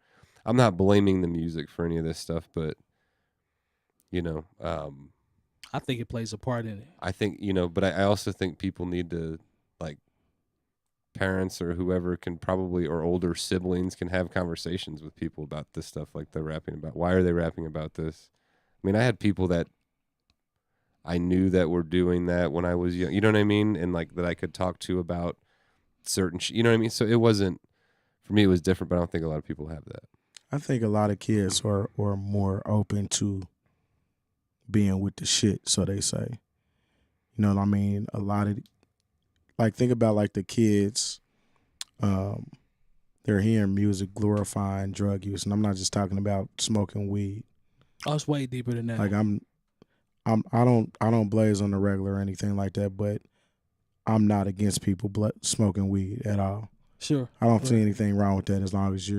I'm not blaming the music for any of this stuff, but you know, I think it plays a part in it. I think, you know, but I also think people need to, like, parents or whoever can probably, or older siblings can have conversations with people about this stuff like they're rapping about. Why are they rapping about this? I mean, I had people that I knew that were doing that when I was young, you know what I mean? And like that I could talk to about certain, you know what I mean? So it wasn't, for me, it was different, but I don't think a lot of people have that. I think a lot of kids are more open to being with the shit, so they say. You know what I mean? A lot of, like, think about like the kids, they're hearing music glorifying drug use, and I'm not just talking about smoking weed. Oh, it's way deeper than that. Like I don't blaze on the regular or anything like that, but I'm not against people smoking weed at all. Sure. I don't see anything wrong with that as long as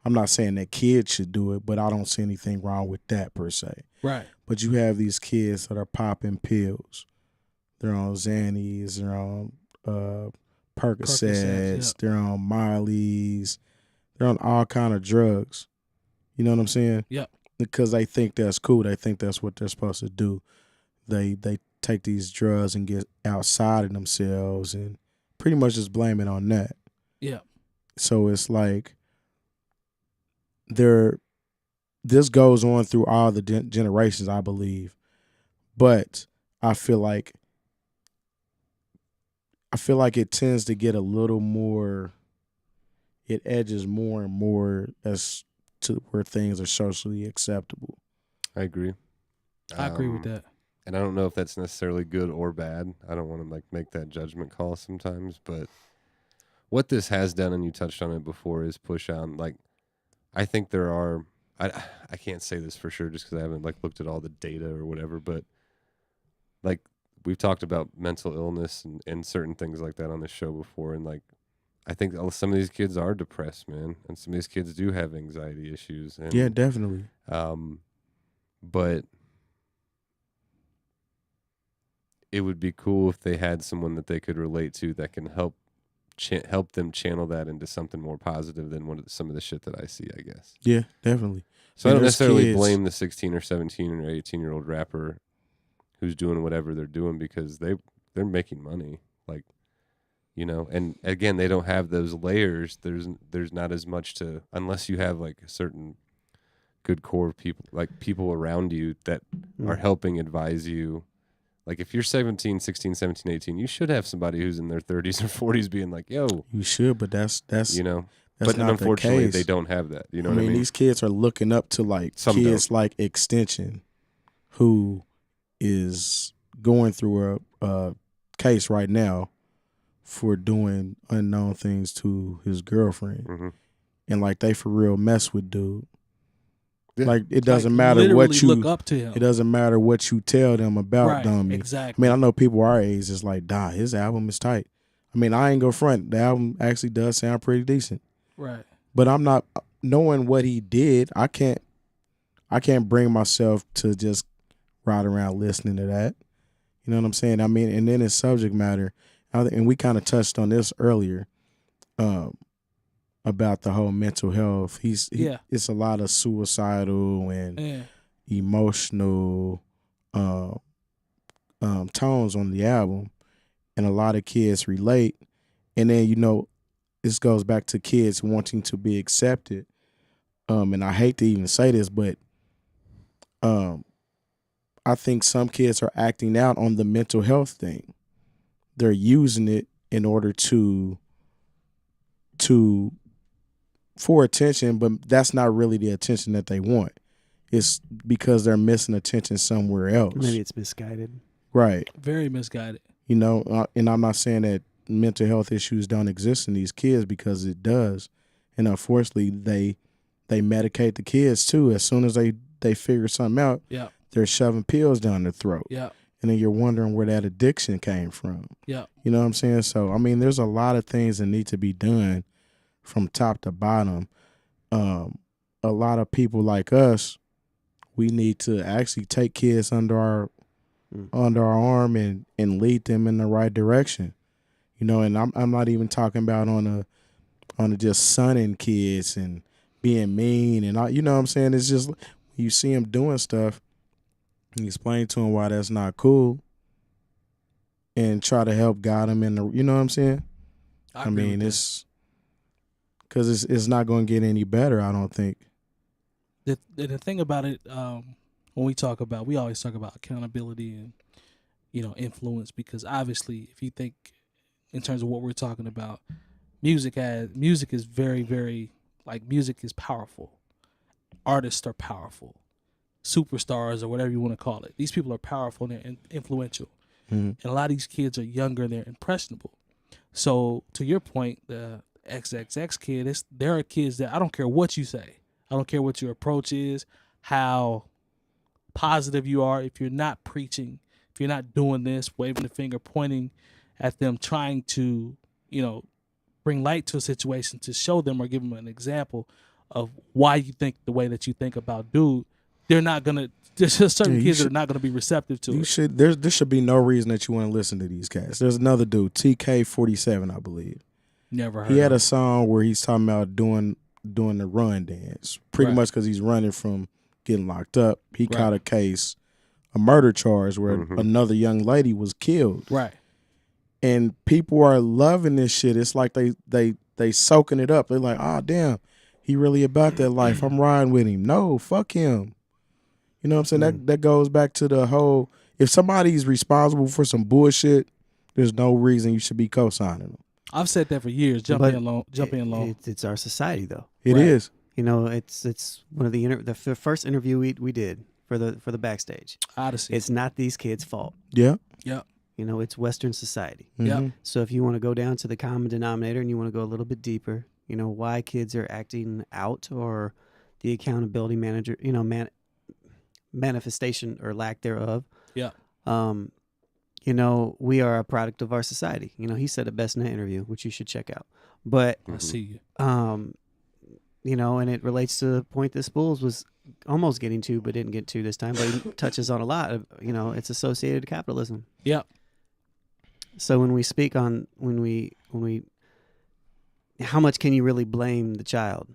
I'm not saying that kids should do it, but I don't see anything wrong with that per se. Right. But you have these kids that are popping pills. They're on Xannies, they're on Percocets, Yep. they're on Miley's, they're on all kind of drugs. You know what I'm saying? Yep. Because they think that's cool. They think that's what they're supposed to do. They take these drugs and get outside of themselves and pretty much just blame it on that. Yeah. So it's like this goes on through all the generations, I believe. But I feel like it tends to get a little more, it edges more and more as to where things are socially acceptable. I agree. I agree with that. And I don't know if that's necessarily good or bad. I don't want to like make that judgment call sometimes, but what this has done, and you touched on it before, is push on, like, I think there are, I can't say this for sure just because I haven't like looked at all the data or whatever, but like we've talked about mental illness and certain things like that on the show before, and like I think some of these kids are depressed, man, and some of these kids do have anxiety issues. And, Yeah, definitely. But it would be cool if they had someone that they could relate to that can help them channel that into something more positive than some of the shit that I see, I guess. Yeah, definitely. So I don't there's necessarily kids- blame the 16 or 17 or 18-year-old rapper who's doing whatever they're doing, because they're making money. Like, you know. And again, they don't have those layers. There's not as much to, unless you have like a certain good core people, like people around you that are helping advise you. Like if you're 17, 16, 17, 18, you should have somebody who's in their 30s or 40s being like, yo, You should, but that's you know. that's But not unfortunately, the case. they don't have that. You know I what I mean? these kids are looking up to like Some kids like Extension, who is going through a case right now for doing unknown things to his girlfriend, Mm-hmm. and like they for real mess with dude. Yeah. Like it doesn't Like, matter literally what you look up to him. It doesn't matter what you tell them about Right, Dummy. exactly. I mean, I know people our age is like, his album is tight. I mean, I ain't go front. The album actually does sound pretty decent. Right. But I'm not knowing what he did. I can't bring myself to just ride around listening to that. You know what I'm saying? I mean, and then his subject matter, and we kind of touched on this earlier, about the whole mental health. It's a lot of suicidal and emotional tones on the album, and a lot of kids relate. And then, you know, this goes back to kids wanting to be accepted. And I hate to even say this, but I think some kids are acting out on the mental health thing. They're using it in order for attention, but that's not really the attention that they want. It's because they're missing attention somewhere else. Maybe it's misguided. Right. Very misguided. You know, and I'm not saying that mental health issues don't exist in these kids, because it does. And unfortunately, they medicate the kids too. As soon as they figure something out, Yeah. they're shoving pills down their throat. Yeah. And then you're wondering where that addiction came from. Yeah. You know what I'm saying? So, I mean, there's a lot of things that need to be done from top to bottom. A lot of people like us, we need to actually take kids under our arm and lead them in the right direction. You know, and I'm not even talking about on a just sunning kids and being mean and all, you know what I'm saying? It's just you see them doing stuff, and you explain to them why that's not cool, and try to help guide them in the, you know what I'm saying? I I agree mean, with it's because it's not going to get any better, I don't think. the thing about it, when we always talk about accountability and, you know, influence, because obviously if you think in terms of what we're talking about, music is very, very, like, music is powerful. Artists are powerful. Superstars or whatever you want to call it. These people are powerful and they're influential. Mm-hmm. And a lot of these kids are younger and they're impressionable. So to your point, the XXX kid, there are kids that I don't care what you say. I don't care what your approach is, how positive you are. If you're not preaching, if you're not doing this, waving the finger, pointing at them, trying to, you know, bring light to a situation to show them or give them an example of why you think the way that you think about dude, they're not going to, there's just certain kids that are not going to be receptive to it. There should be no reason that you want to listen to these cats. There's another dude, 𝐇𝐄47, I believe. Never heard He had of a song where he's talking about doing the run dance, pretty much because he's running from getting locked up. He caught a murder charge where another young lady was killed. Right. And people are loving this shit. It's like they soaking it up. They're like, oh, damn, he really about that life. I'm riding with him. No, fuck him. You know what I'm saying? That goes back to the whole, if somebody's responsible for some bullshit, there's no reason you should be co-signing them. I've said that for years. Jump in low. It's our society, though. It is. You know, it's one of the first interview we did for the backstage. Odyssey. It's not these kids' fault. Yeah. Yeah. You know, it's Western society. Yeah. So if you want to go down to the common denominator and you want to go a little bit deeper, you know, why kids are acting out or the accountability manager, you know, manifestation or lack thereof. Yeah. You know, we are a product of our society. You know, he said it best in that interview, which you should check out. But I see you. You know, and it relates to the point that Spoolz was almost getting to, but didn't get to this time. But he touches on a lot of, you know, it's associated to capitalism. Yeah. So when we speak on when we how much can you really blame the child?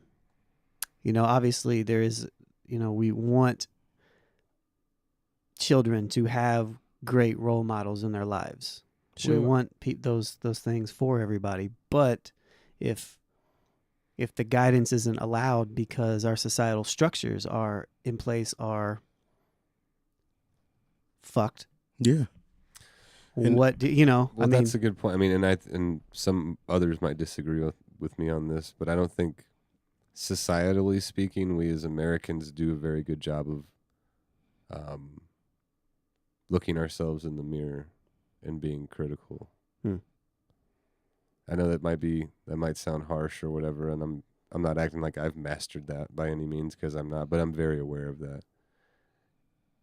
You know, obviously there is, you know, we want children to have great role models in their lives. Sure. We want those things for everybody. But if the guidance isn't allowed because our societal structures are in place are fucked. Yeah. And- What do you know? Well, I mean, that's a good point. I mean, and some others might disagree with me on this, but I don't think, societally speaking, we as Americans do a very good job of looking ourselves in the mirror and being critical. I know that might sound harsh or whatever, and I'm not acting like I've mastered that by any means, because I'm not, but I'm very aware of that.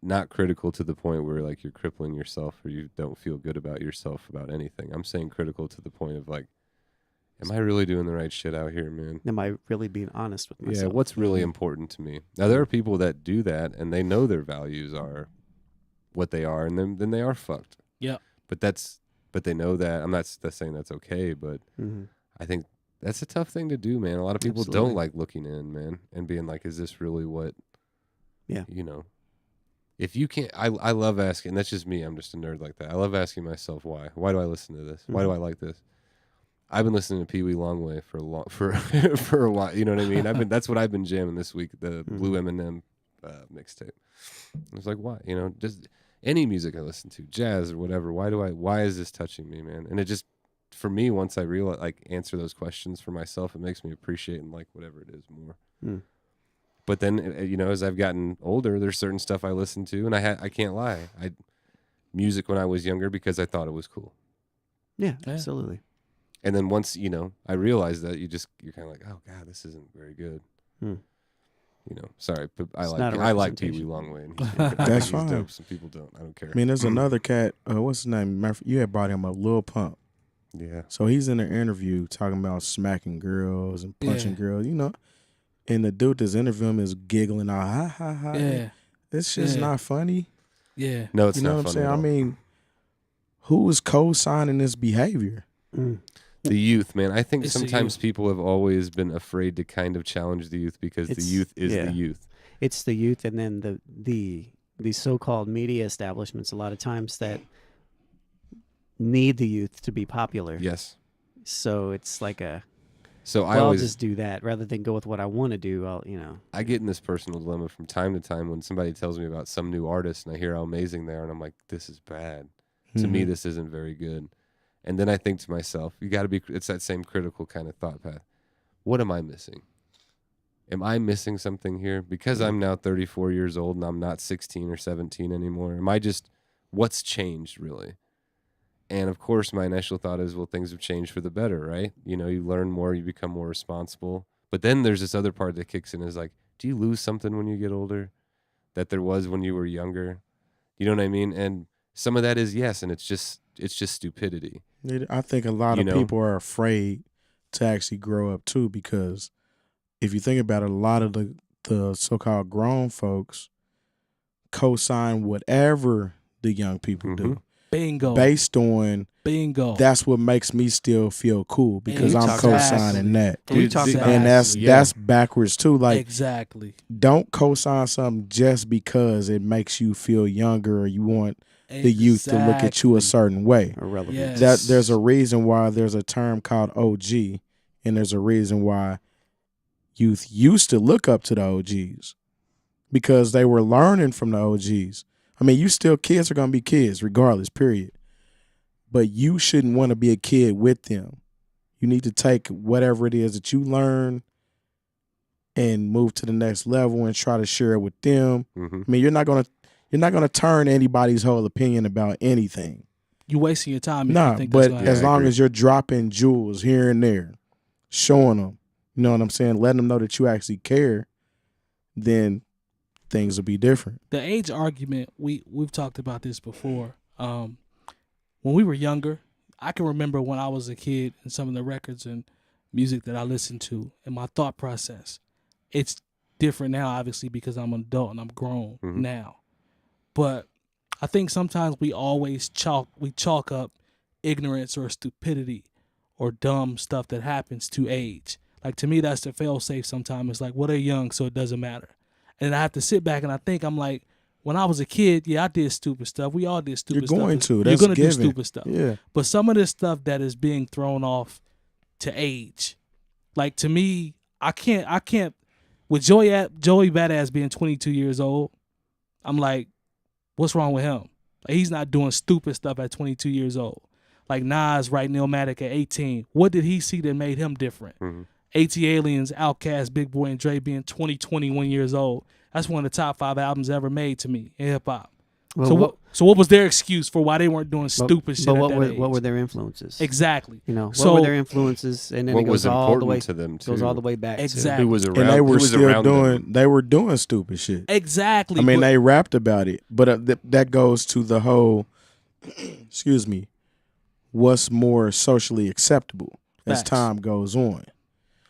Not critical to the point where like you're crippling yourself or you don't feel good about yourself about anything. I'm saying critical to the point of like, am I really doing the right shit out here, man? am I really being honest with myself? Yeah, what's really important to me? Now, there are people that do that and they know their values are what they are, and then they are fucked. Yeah. But they know that. I'm not saying that's okay, but I think that's a tough thing to do, man. A lot of people Absolutely. don't like looking in, man, and being like, is this really what, Yeah. you know? If you can't, I love asking, that's just me, I'm just a nerd like that. I love asking myself why. Why do I listen to this? Why do I like this? I've been listening to 𝗡𝗲 𝐲𝐲 for a while, you know what I mean? That's what I've been jamming this week, the Blue M&M mixtape. I was like, why? You know, just any music I listen to, jazz or whatever, why is this touching me, man? And it just, for me, once I realize, like, answer those questions for myself, it makes me appreciate and like whatever it is more. But then, you know, as I've gotten older, there's certain stuff I listen to, and I can't lie. Music when I was younger because I thought it was cool. Yeah, absolutely. And then once, you know, I realized that you're kind of like, oh God, this isn't very good. You know, sorry, but I like 𝗡𝗲 𝐲𝐲. That's He's fine. dope. Some people don't. I don't care. I mean, there's another cat. What's his name? You had brought him up, Lil Pump. Yeah. So he's in an interview talking about smacking girls and punching girls, you know. And the dude that's interviewing him is giggling out, ha ha ha. Yeah. This shit's not funny. Yeah. No, it's You know not what I'm funny saying? at I all. mean, who is co-signing this behavior? The youth, man. I think It's the sometimes youth. people have always been afraid to kind of challenge the youth because the youth is the youth. It's the youth, and then the so-called media establishments a lot of times that need the youth to be popular. Yes. So it's like So I'll just do that rather than go with what I want to do. I get in this personal dilemma from time to time when somebody tells me about some new artist and I hear how amazing they are, and I'm like, this is bad. To me, this isn't very good. And then I think to myself, it's that same critical kind of thought path. What am I missing? Am I missing something here? Because I'm now 34 years old and I'm not 16 or 17 anymore. What's changed really? And of course, my initial thought is, well, things have changed for the better, right? You know, you learn more, you become more responsible. But then there's this other part that kicks in is like, do you lose something when you get older that there was when you were younger? You know what I mean? And some of that is yes, and it's just stupidity. I think a lot of people are afraid to actually grow up too, because if you think about it, a lot of the so-called grown folks co-sign whatever the young people do. Bingo. Based on that's what makes me still feel cool because I'm co-signing that. And that's backwards too. Like, exactly. Don't co-sign something just because it makes you feel younger or you want the youth to look at you a certain way. Irrelevant. Yes. That there's a reason why there's a term called OG, and there's a reason why youth used to look up to the OGs because they were learning from the OGs. I mean, kids are going to be kids regardless, period. But you shouldn't want to be a kid with them. You need to take whatever it is that you learn and move to the next level and try to share it with them. I mean, you're not going to turn anybody's whole opinion about anything. You wasting your time. But as long as you're dropping jewels here and there, showing them, you know what I'm saying, letting them know that you actually care, then things will be different. The age argument, we've talked about this before. When we were younger, I can remember when I was a kid and some of the records and music that I listened to and my thought process. It's different now, obviously, because I'm an adult and I'm grown now. But I think sometimes we always chalk up ignorance or stupidity or dumb stuff that happens to age. Like, to me, that's the fail-safe sometimes. It's like, well, they're young, so it doesn't matter. And I have to sit back and I'm like, when I was a kid, yeah, I did stupid stuff. We all did stupid stuff. You're going to. You're That's going to do given. stupid stuff. Yeah. But some of this stuff that is being thrown off to age, like to me, I can't. With Joey Badass being 22 years old, I'm like, what's wrong with him? Like, he's not doing stupid stuff at 22 years old. Like Nas writing Illmatic at 18. What did he see that made him different? Mm-hmm. AT-Aliens, Outkast, Big Boy, and Dre being 20, 21 years old. That's one of the top 5 albums ever made to me in hip hop. Well, So what was their excuse for why they weren't doing stupid shit? But at that age? what were their influences? Exactly? You know, So- what were their influences? And then What it was goes all the way important to them too? goes all the way back Exactly. Who was around? And they who were was still around doing. them? They were doing stupid shit. Exactly. I mean, but- they rapped about it, but that goes to the whole. Excuse me. What's more socially acceptable as Facts. time goes on?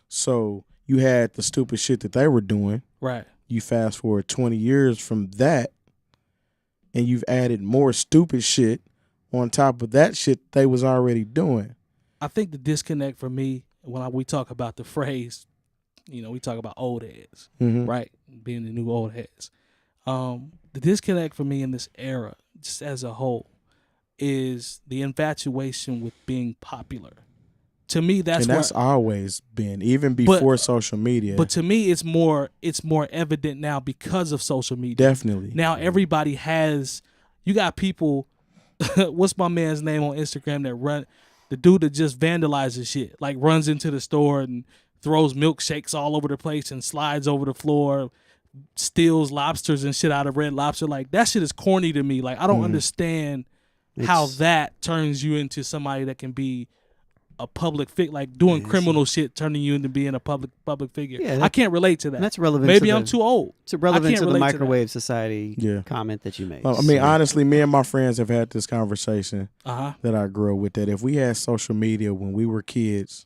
So you had the stupid shit that they were doing. right. You fast forward 20 years from that, and you've added more stupid shit on top of that shit they was already doing. I think the disconnect for me when we talk about the phrase, we talk about old heads, Mhm. right? Being the new old heads. The disconnect for me in this era, just as a whole, is the infatuation with being popular. To me, that's And that's where, always been, even before social media. but to me, it's more evident now because of social media. Definitely. Now everybody has. You got people. What's my man's name on Instagram that run? The dude that just vandalizes shit, like runs into the store and throws milkshakes all over the place and slides over the floor, steals lobsters and shit out of Red Lobster. Like that shit is corny to me. Like I don't understand how It's- that turns you into somebody that can be a public figure, like doing criminal shit, turning you into being a public figure. Yeah, I can't relate to that. And that's relevant. Maybe to I'm too old. It's relevant can't to the relate to that. microwave society Yeah. comment that you made. I mean, So- honestly, me and my friends have had this conversation Uh-huh. that I grew up with, that if we had social media when we were kids,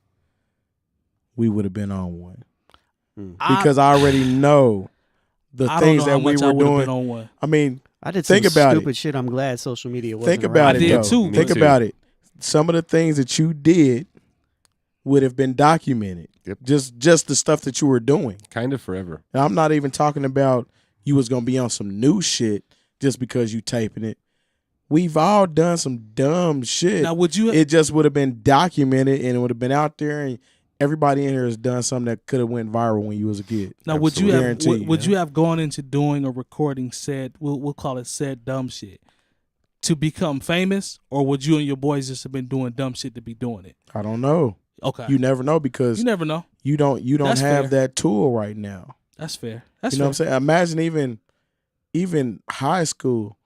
we would have been on one. Because I already know the I things don't know that how we much I were would have doing. been on one. I mean, I did think some about stupid it. shit. I'm glad social media wasn't think about around. it, I did though. too. Think Me too. about it. Some of the things that you did would have been documented. Yep. Just the stuff that you were doing. Kind of forever. And I'm not even talking about you was gonna be on some new shit just because you taping it. We've all done some dumb shit. Now, would you? It just would have been documented and it would have been out there, and everybody in here has done something that could have went viral when you was a kid. Now, would you have? Guarantee Would you. you have gone into doing or recording said? We'll call it said dumb shit to become famous, or would you and your boys just have been doing dumb shit to be doing it? I don't know. Okay, You never know because you never know. you don't That's have fair. that tool right now. That's fair. That's You know fair. what I'm saying? Imagine even high school.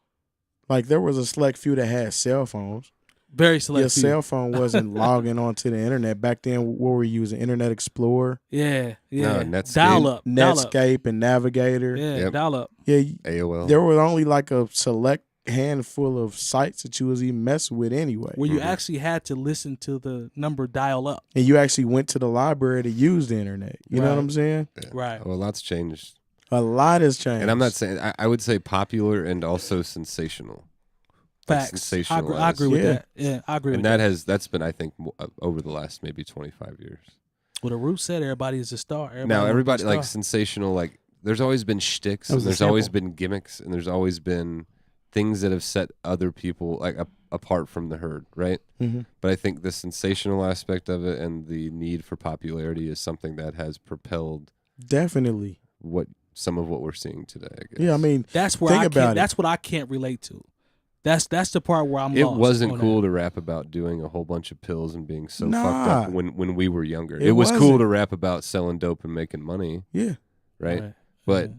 Like there was a select few that had cell phones. Very Your select. few. cell phone wasn't logging onto the internet. Back then, what were we using? Internet Explorer, Yeah, yeah. Netscape. Dial up. Netscape, and Navigator. Yeah, Yep. dial up. Yeah, AOL. there was only like a select handful of sites that you was even messing with anyway. Where you actually had to listen to the number dial up. And you actually went to the library to use the internet. You know what Right. I'm saying? Right. Well, a lot's changed. A lot has changed. And I'm not saying, I would say popular and also sensational. Like Facts. I sensationalized. agree with Yeah. that. Yeah, I agree And with that's been, I think, over the last maybe 25 years. Well, the root said everybody is a star. Now, wanna be a everybody, like, star. sensational, like, there's always been shticks, That and was a there's always sample. been gimmicks, and there's always been things that have set other people, like, apart from the herd, right? Mhm. But I think the sensational aspect of it and the need for popularity is something that has propelled Definitely. some of what we're seeing today, I guess. Yeah, I mean, That's where think I about can't. it. That's what I can't relate to. That's the part where I'm it lost wasn't on cool that. to rap about doing a whole bunch of pills and being so Nah. fucked up when we were younger. It It was cool wasn't. to rap about selling dope and making money, yeah. right? But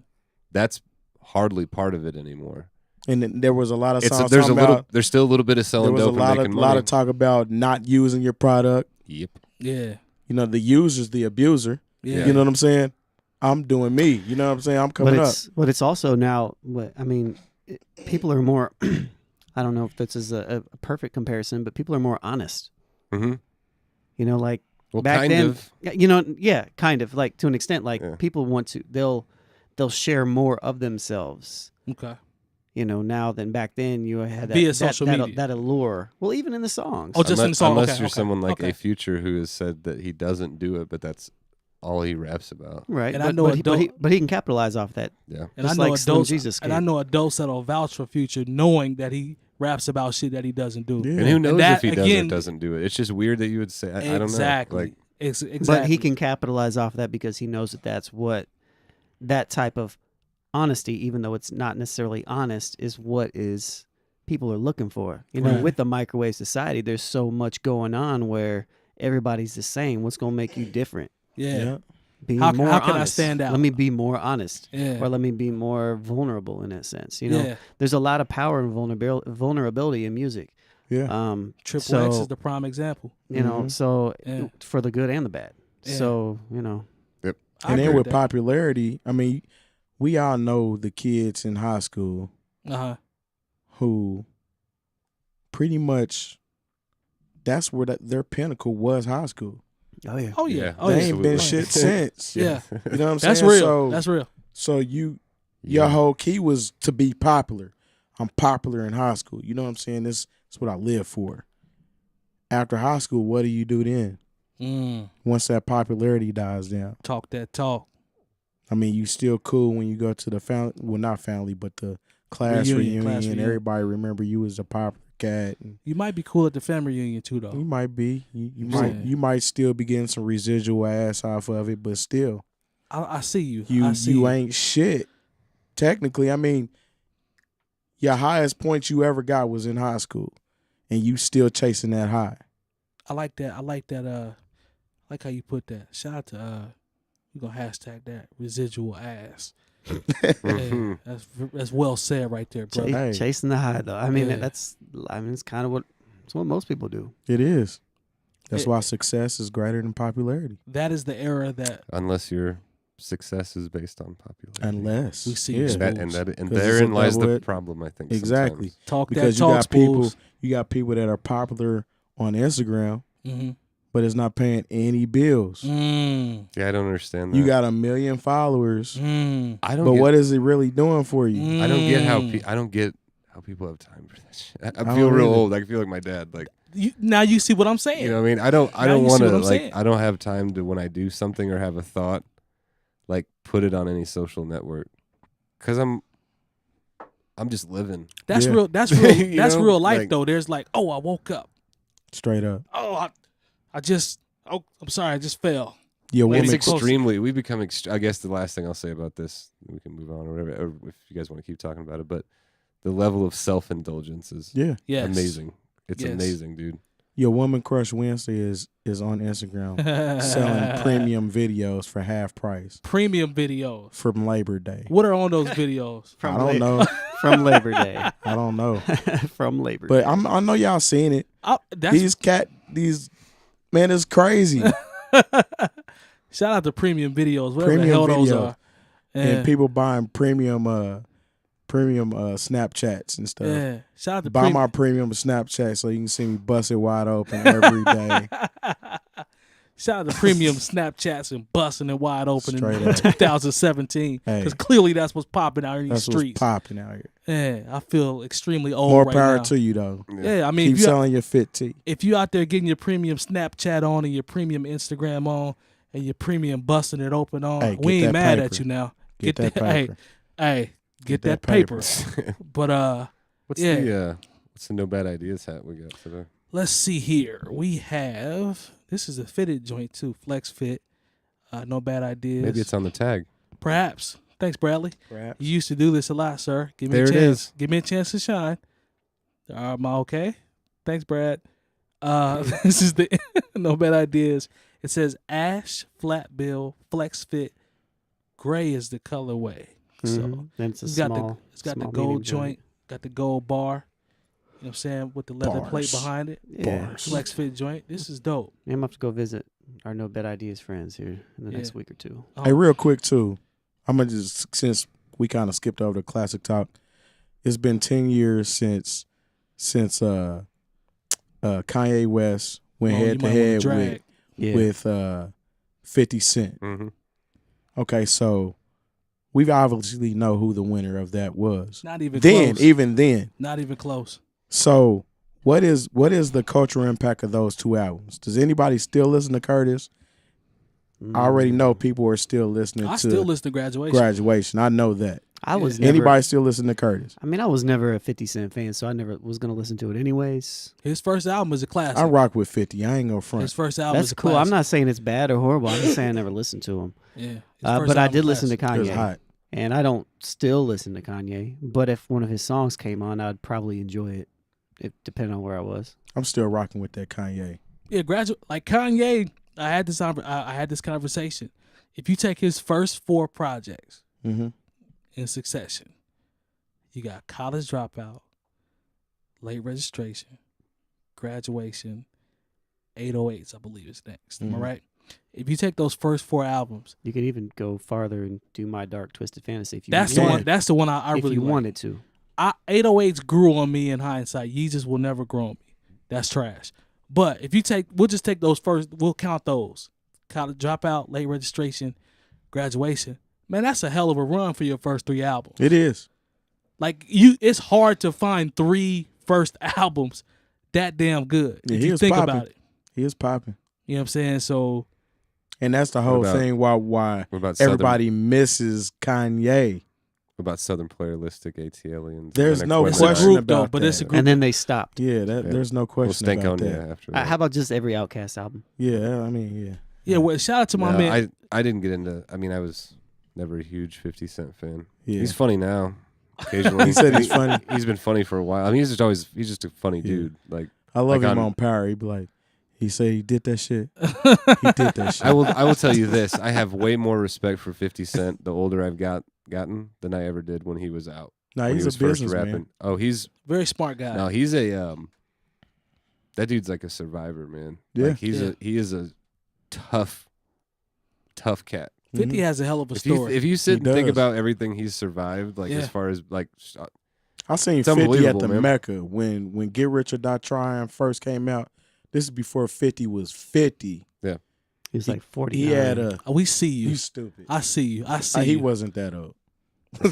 that's hardly part of it anymore. And then there was a lot of It's songs there's a talking little about, there's still a little bit of there selling was a dope and lot making of money. talk about not using your product. Yep. Yeah. You know, the user's the abuser. Yeah. You know what I'm saying? I'm doing me. You know what I'm saying? I'm coming up. But it's also now. I mean, people are more. I don't know if this is a perfect comparison, but people are more honest. Mm-hmm. You know, like Well, back kind then, of. you know, yeah, kind of, like to an extent. Like Yeah. people want to, they'll share more of themselves. Okay. You know, now than back then. You had that Via social media. that allure. Well, even in the songs. Oh, just in the song. Unless Okay, you're okay, someone like okay. A Future who has said that he doesn't do it, but that's all he raps about. Right. And but, I know but he can capitalize off that. Yeah. And I Just know like Slim adults, Jesus and I can. know adults that'll vouch for Future, knowing that he raps about shit that he doesn't do. Yeah. And who knows that, if he does again, or doesn't do it? It's just weird that you would say. I don't know. Exactly. Like, Exactly. But he can capitalize off that because he knows that that's what that type of honesty, even though it's not necessarily honest, is what is people are looking for. You know, Right. with the microwave society, there's so much going on where everybody's the same. What's gonna make you different? Yeah. Be How more can I honest. stand out? Let me be more honest. Yeah. Or let me be more vulnerable in that sense. You know, Yeah. there's a lot of power and vulnerability in music. Yeah. Triple X So, is the prime example. you know, so Yeah. for the good and the bad. Yeah. So, you know, I And then agree with that. popularity, I mean, we all know the kids in high school Uh-huh. who pretty much that's where their pinnacle was high school. oh yeah. Oh yeah. Yeah. Oh They yeah. ain't been Absolutely. shit since. Yeah. You know what I'm That's saying? real. So, That's real. so your whole key was to be popular. I'm popular in high school. You know what I'm saying? This is what I live for. After high school, what do you do then? Once that popularity dies down. Talk that talk. I mean, you still cool when you go to the family, well, not family, but the class reunion, class and reunion. everybody remember you as a popular cat. And You might be cool at the family reunion too, you though. might be, you Yeah. might still be getting some residual ass off of it, but still, I see you. I see you ain't shit. Technically, I mean, your highest point you ever got was in high school, and you still chasing that high. I like that. I like that. I like how you put that. Shout out to we're gonna hashtag that residual ass. Mhm. Yeah, that's well said right there, bro. Hey. Chasing the high though. I mean, Yeah. it's kind of it's what most people do. It is. That's It- why success is greater than popularity. That is the era that Unless your success is based on popularity. Unless We see yeah. Spoolz. and 'Cause it's therein a lies the double-edged- problem, I think. Exactly. sometimes. talk Because that you talk. got people, Spoolz. you got people that are popular on Instagram, Mm-hmm. but it's not paying any bills. Yeah, I don't understand that. You got 1 million followers, I don't but get, what is it really doing for you? I don't get how I don't get how people have time for that shit. I I feel don't real either. old. I feel like my dad. Like, Now you see what I'm saying. you know what I mean? I don't Now you want see to what I'm like saying. I don't have time to when I do something or have a thought like put it on any social network cuz I'm just living. That's Yeah. real. That's real. You That's know, real life like- though. There's like, oh, I woke up. Straight up. Oh, I'm sorry, I just fell. Your Wait, woman, it's close. Extremely. We become I guess the last thing I'll say about this, we can move on or whatever, or if you guys want to keep talking about it, but the level of self-indulgence is yeah. Yes. amazing. It's Yes. amazing, dude. Your woman crush Wednesday is on Instagram selling premium videos for half price Premium videos. from Labor Day. What are on those videos? I don't know. From Labor Day. I don't know. From Labor But Day. I know y'all seen it. That's These man, it's crazy. shout out to premium videos. Whatever Premium the hell those videos. are. And people buying premium Snapchats and stuff. Yeah. Shout out to Buy my premium Snapchat so you can see me bust it wide open every day. Shout out to premium Snapchats and busting it wide open Straight in up. 2017. Hey. Because clearly that's what's popping out in these That's what's streets. popping out here. Yeah, I feel extremely old More right power now. to you though. Yeah, I mean, Keep selling your fit tee. if you out there getting your premium Snapchat on and your premium Instagram on and your premium busting it open on, Hey, get we ain't that mad paper. at you now. Get that paper. Hey, get that paper. But What's Yeah. what's the no bad ideas hat we got today? let's see here. We have this is a fitted joint too, Flex Fit. No bad ideas. Maybe it's on the tag. Perhaps. Thanks, Bradley. Perhaps. You used to do this a lot, sir. Give me There a it chance. is. Give me a chance to shine. Am I okay? Thanks, Brad. This is the no bad ideas. It says ash, flat bill, flex fit. Gray is the colorway. So Mhm. And it's a it's got small. the small gold medium joint, got the gold bar. You know what I'm saying? With the leather plate Bars. behind it. Yeah. Bars. Flex fit joint. This is dope. I'm gonna have to go visit our No Bad Ideas friends here in the Yeah. next week or two. Oh, Hey, real quick too. I'm gonna just since we kind of skipped over the classic talk. It's been 10 years since Kanye West went oh, you head to might wanna head drag. Yeah. with 50 Cent. Mm-hmm. Okay, so we obviously know who the winner of that was. Not even Then, close. even then. Not even close. So what is the cultural impact of those two albums? Does anybody still listen to Curtis? I already know people are still listening I to still listen to Graduation. Graduation. I know that. I was Yeah. never, Anybody still listen to Curtis? I mean, I was never a 50 Cent fan, so I never was gonna listen to it anyways. His first album is a classic. I rock with 50. I ain't gonna front. His first album is That's a cool. classic. I'm not saying it's bad or horrible. I'm just saying I never listened to him. Yeah. His But first I album did is listen to classic. It was Kanye, hot. and I don't still listen to Kanye. But if one of his songs came on, I'd probably enjoy it, depending on where I was. I'm still rocking with that Kanye. Yeah, like Kanye. I had this conversation. If you take his first 4 projects Mm-hmm. in succession, you got College Dropout, Late Registration, Graduation, 808s, I believe is next. Am I Mhm. right? If you take those first 4 albums, You could even go farther and do My Dark Twisted Fantasy if you that's wanted. the one. That's the one I if really you like. wanted to. 808s grew on me in hindsight. Yeezus will never grow on me. That's trash. But if you we'll just take those first. We'll count those. College Dropout, Late Registration, Graduation. Man, that's a hell of a run for your first 3 albums. It is. Like it's hard to find 3 first albums that damn good. Yeah, if he you was think popping. about it. He is popping. You know what I'm saying? So And that's the whole about- thing why What about everybody misses Kanye. What about Southern Playalistic, ATLians? There's no it's question a group about though, but that. it's a group. And then they stopped. Yeah, Yeah. there's no We'll question stink about on you that. after that. How about just every Outkast album? Yeah, I mean, yeah. Yeah, well, shout out to my No, man. I didn't get into. I mean, I was never a huge 50 Cent fan. Yeah. He's funny now. Occasionally, He said he's funny. He's been funny for a while. I mean, he's just a funny Yeah. dude. Like I love like him on- on Power. He be like, he say he did that shit. He did that shit. I will tell you this: I have way more respect for 50 Cent the older I've gotten than I ever did when he was out. Nah, When he's he was a first businessman. rapping. Oh, he's Very smart guy. no, he's a that dude's like a survivor, man. Yeah. Like he is a tough cat. 50 has a hell of a story. If you sit He and think does. about everything he's survived, like Yeah. as far as like I seen It's 50 at unbelievable, the man. Mecca when Get Rich or Die Trying first came out. This is before 50 was 50. He was like 40. He had a. We see you. You stupid. I see you. I see He you. wasn't that old.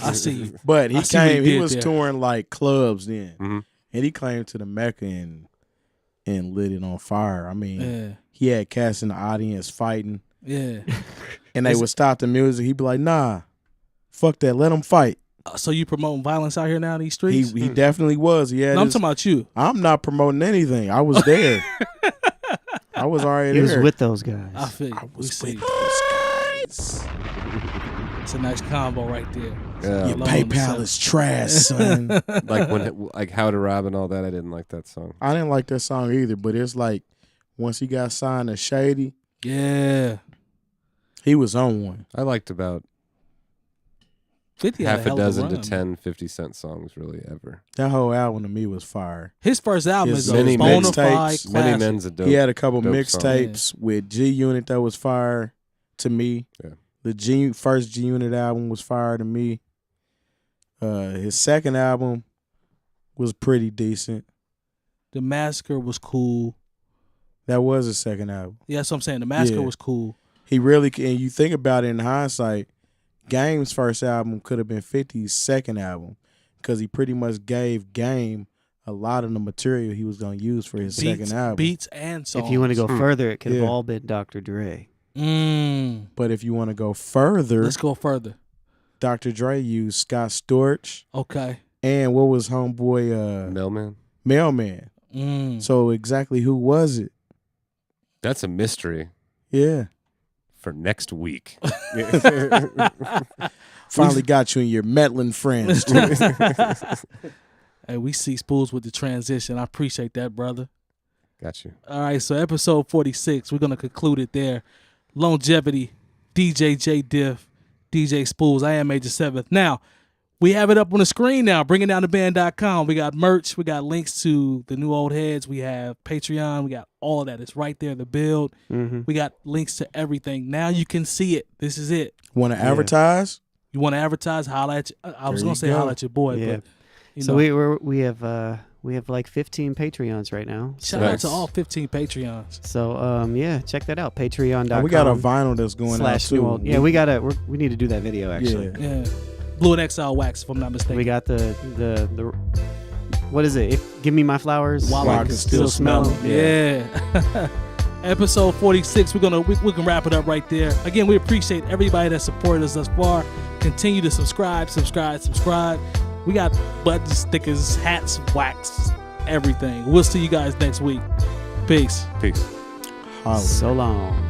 I see you. But he I see what he came. He did was there. touring like clubs then, Mhm. and he came to the Mecca and lit it on fire. I mean, Yeah. he had cats in the audience fighting, Yeah. and they would stop the music. He'd be like, "Nah, fuck that. Let them fight." So you promoting violence out here now in these streets? He definitely was. He had. No, I'm his- talking about you. I'm not promoting anything. I was there. I was already He was there. with those guys. I feel you. I We was see with you. those guys. It's a nice combo right there. Yeah. Your Love PayPal him, is trash, son. like like How to Rob and all that. I didn't like that song. I didn't like that song either, but it's like once he got signed to Shady, Yeah. he was on one. I liked about 50 had half hell a of dozen run, to man. 10 50 Cent songs really ever. That whole album to me was fire. His first album His is a many bona mixtapes, fide Many classic. Men's a dope. He had a couple dope mixtapes with G Unit that was fire to me. Yeah. The first G Unit album was fire to me. His second album was pretty decent. The Massacre was cool. That was his second album. Yeah, that's what I'm saying. The Massacre Yeah. was cool. He really, and you think about it in hindsight, Game's first album could have been 50's second album because he pretty much gave Game a lot of the material he was going to use for his second album. Beats and songs. if you want to go further, it could have Yeah. all been Dr. Dre. But if you want to go further, Let's go further. Dr. Dre used Scott Storch Okay. and what was homeboy Mailman. Mailman. So exactly who was it? That's a mystery Yeah. for next week. Finally got you and your meddling friends. too. Hey, we see Spoolz with the transition. I appreciate that, brother. Got you. All right, so episode 46, we're going to conclude it there. Lonegevity, DJ Jay Diff, DJ Spoolz. I am Major 7th. Now, we have it up on the screen now, bringingdowntheband.com. We got merch. We got links to the new old heads. We have Patreon. We got all of that. It's right there, the build. Mm-hmm. We got links to everything. Now you can see it. This is it. Want to advertise? You want to advertise? Holla at you. I was There going you to say go. holla at your boy, Yeah. but you So know. we have like 15 Patreons right now. Shout out Nice. to all 15 Patreons. So yeah, check that out. Patreon.com. We got a vinyl that's going out /new too. old. Yeah, we need to do that video actually. Yeah. Yeah. Blue and XL Wax, if I'm not mistaken. We got the what is it? Give me my flowers While I can still smell 'em. Yeah. Episode 46. We can wrap it up right there. Again, we appreciate everybody that supported us thus far. Continue to subscribe. We got buttons, stickers, hats, wax, everything. We'll see you guys next week. Peace. Peace. Holla. So long.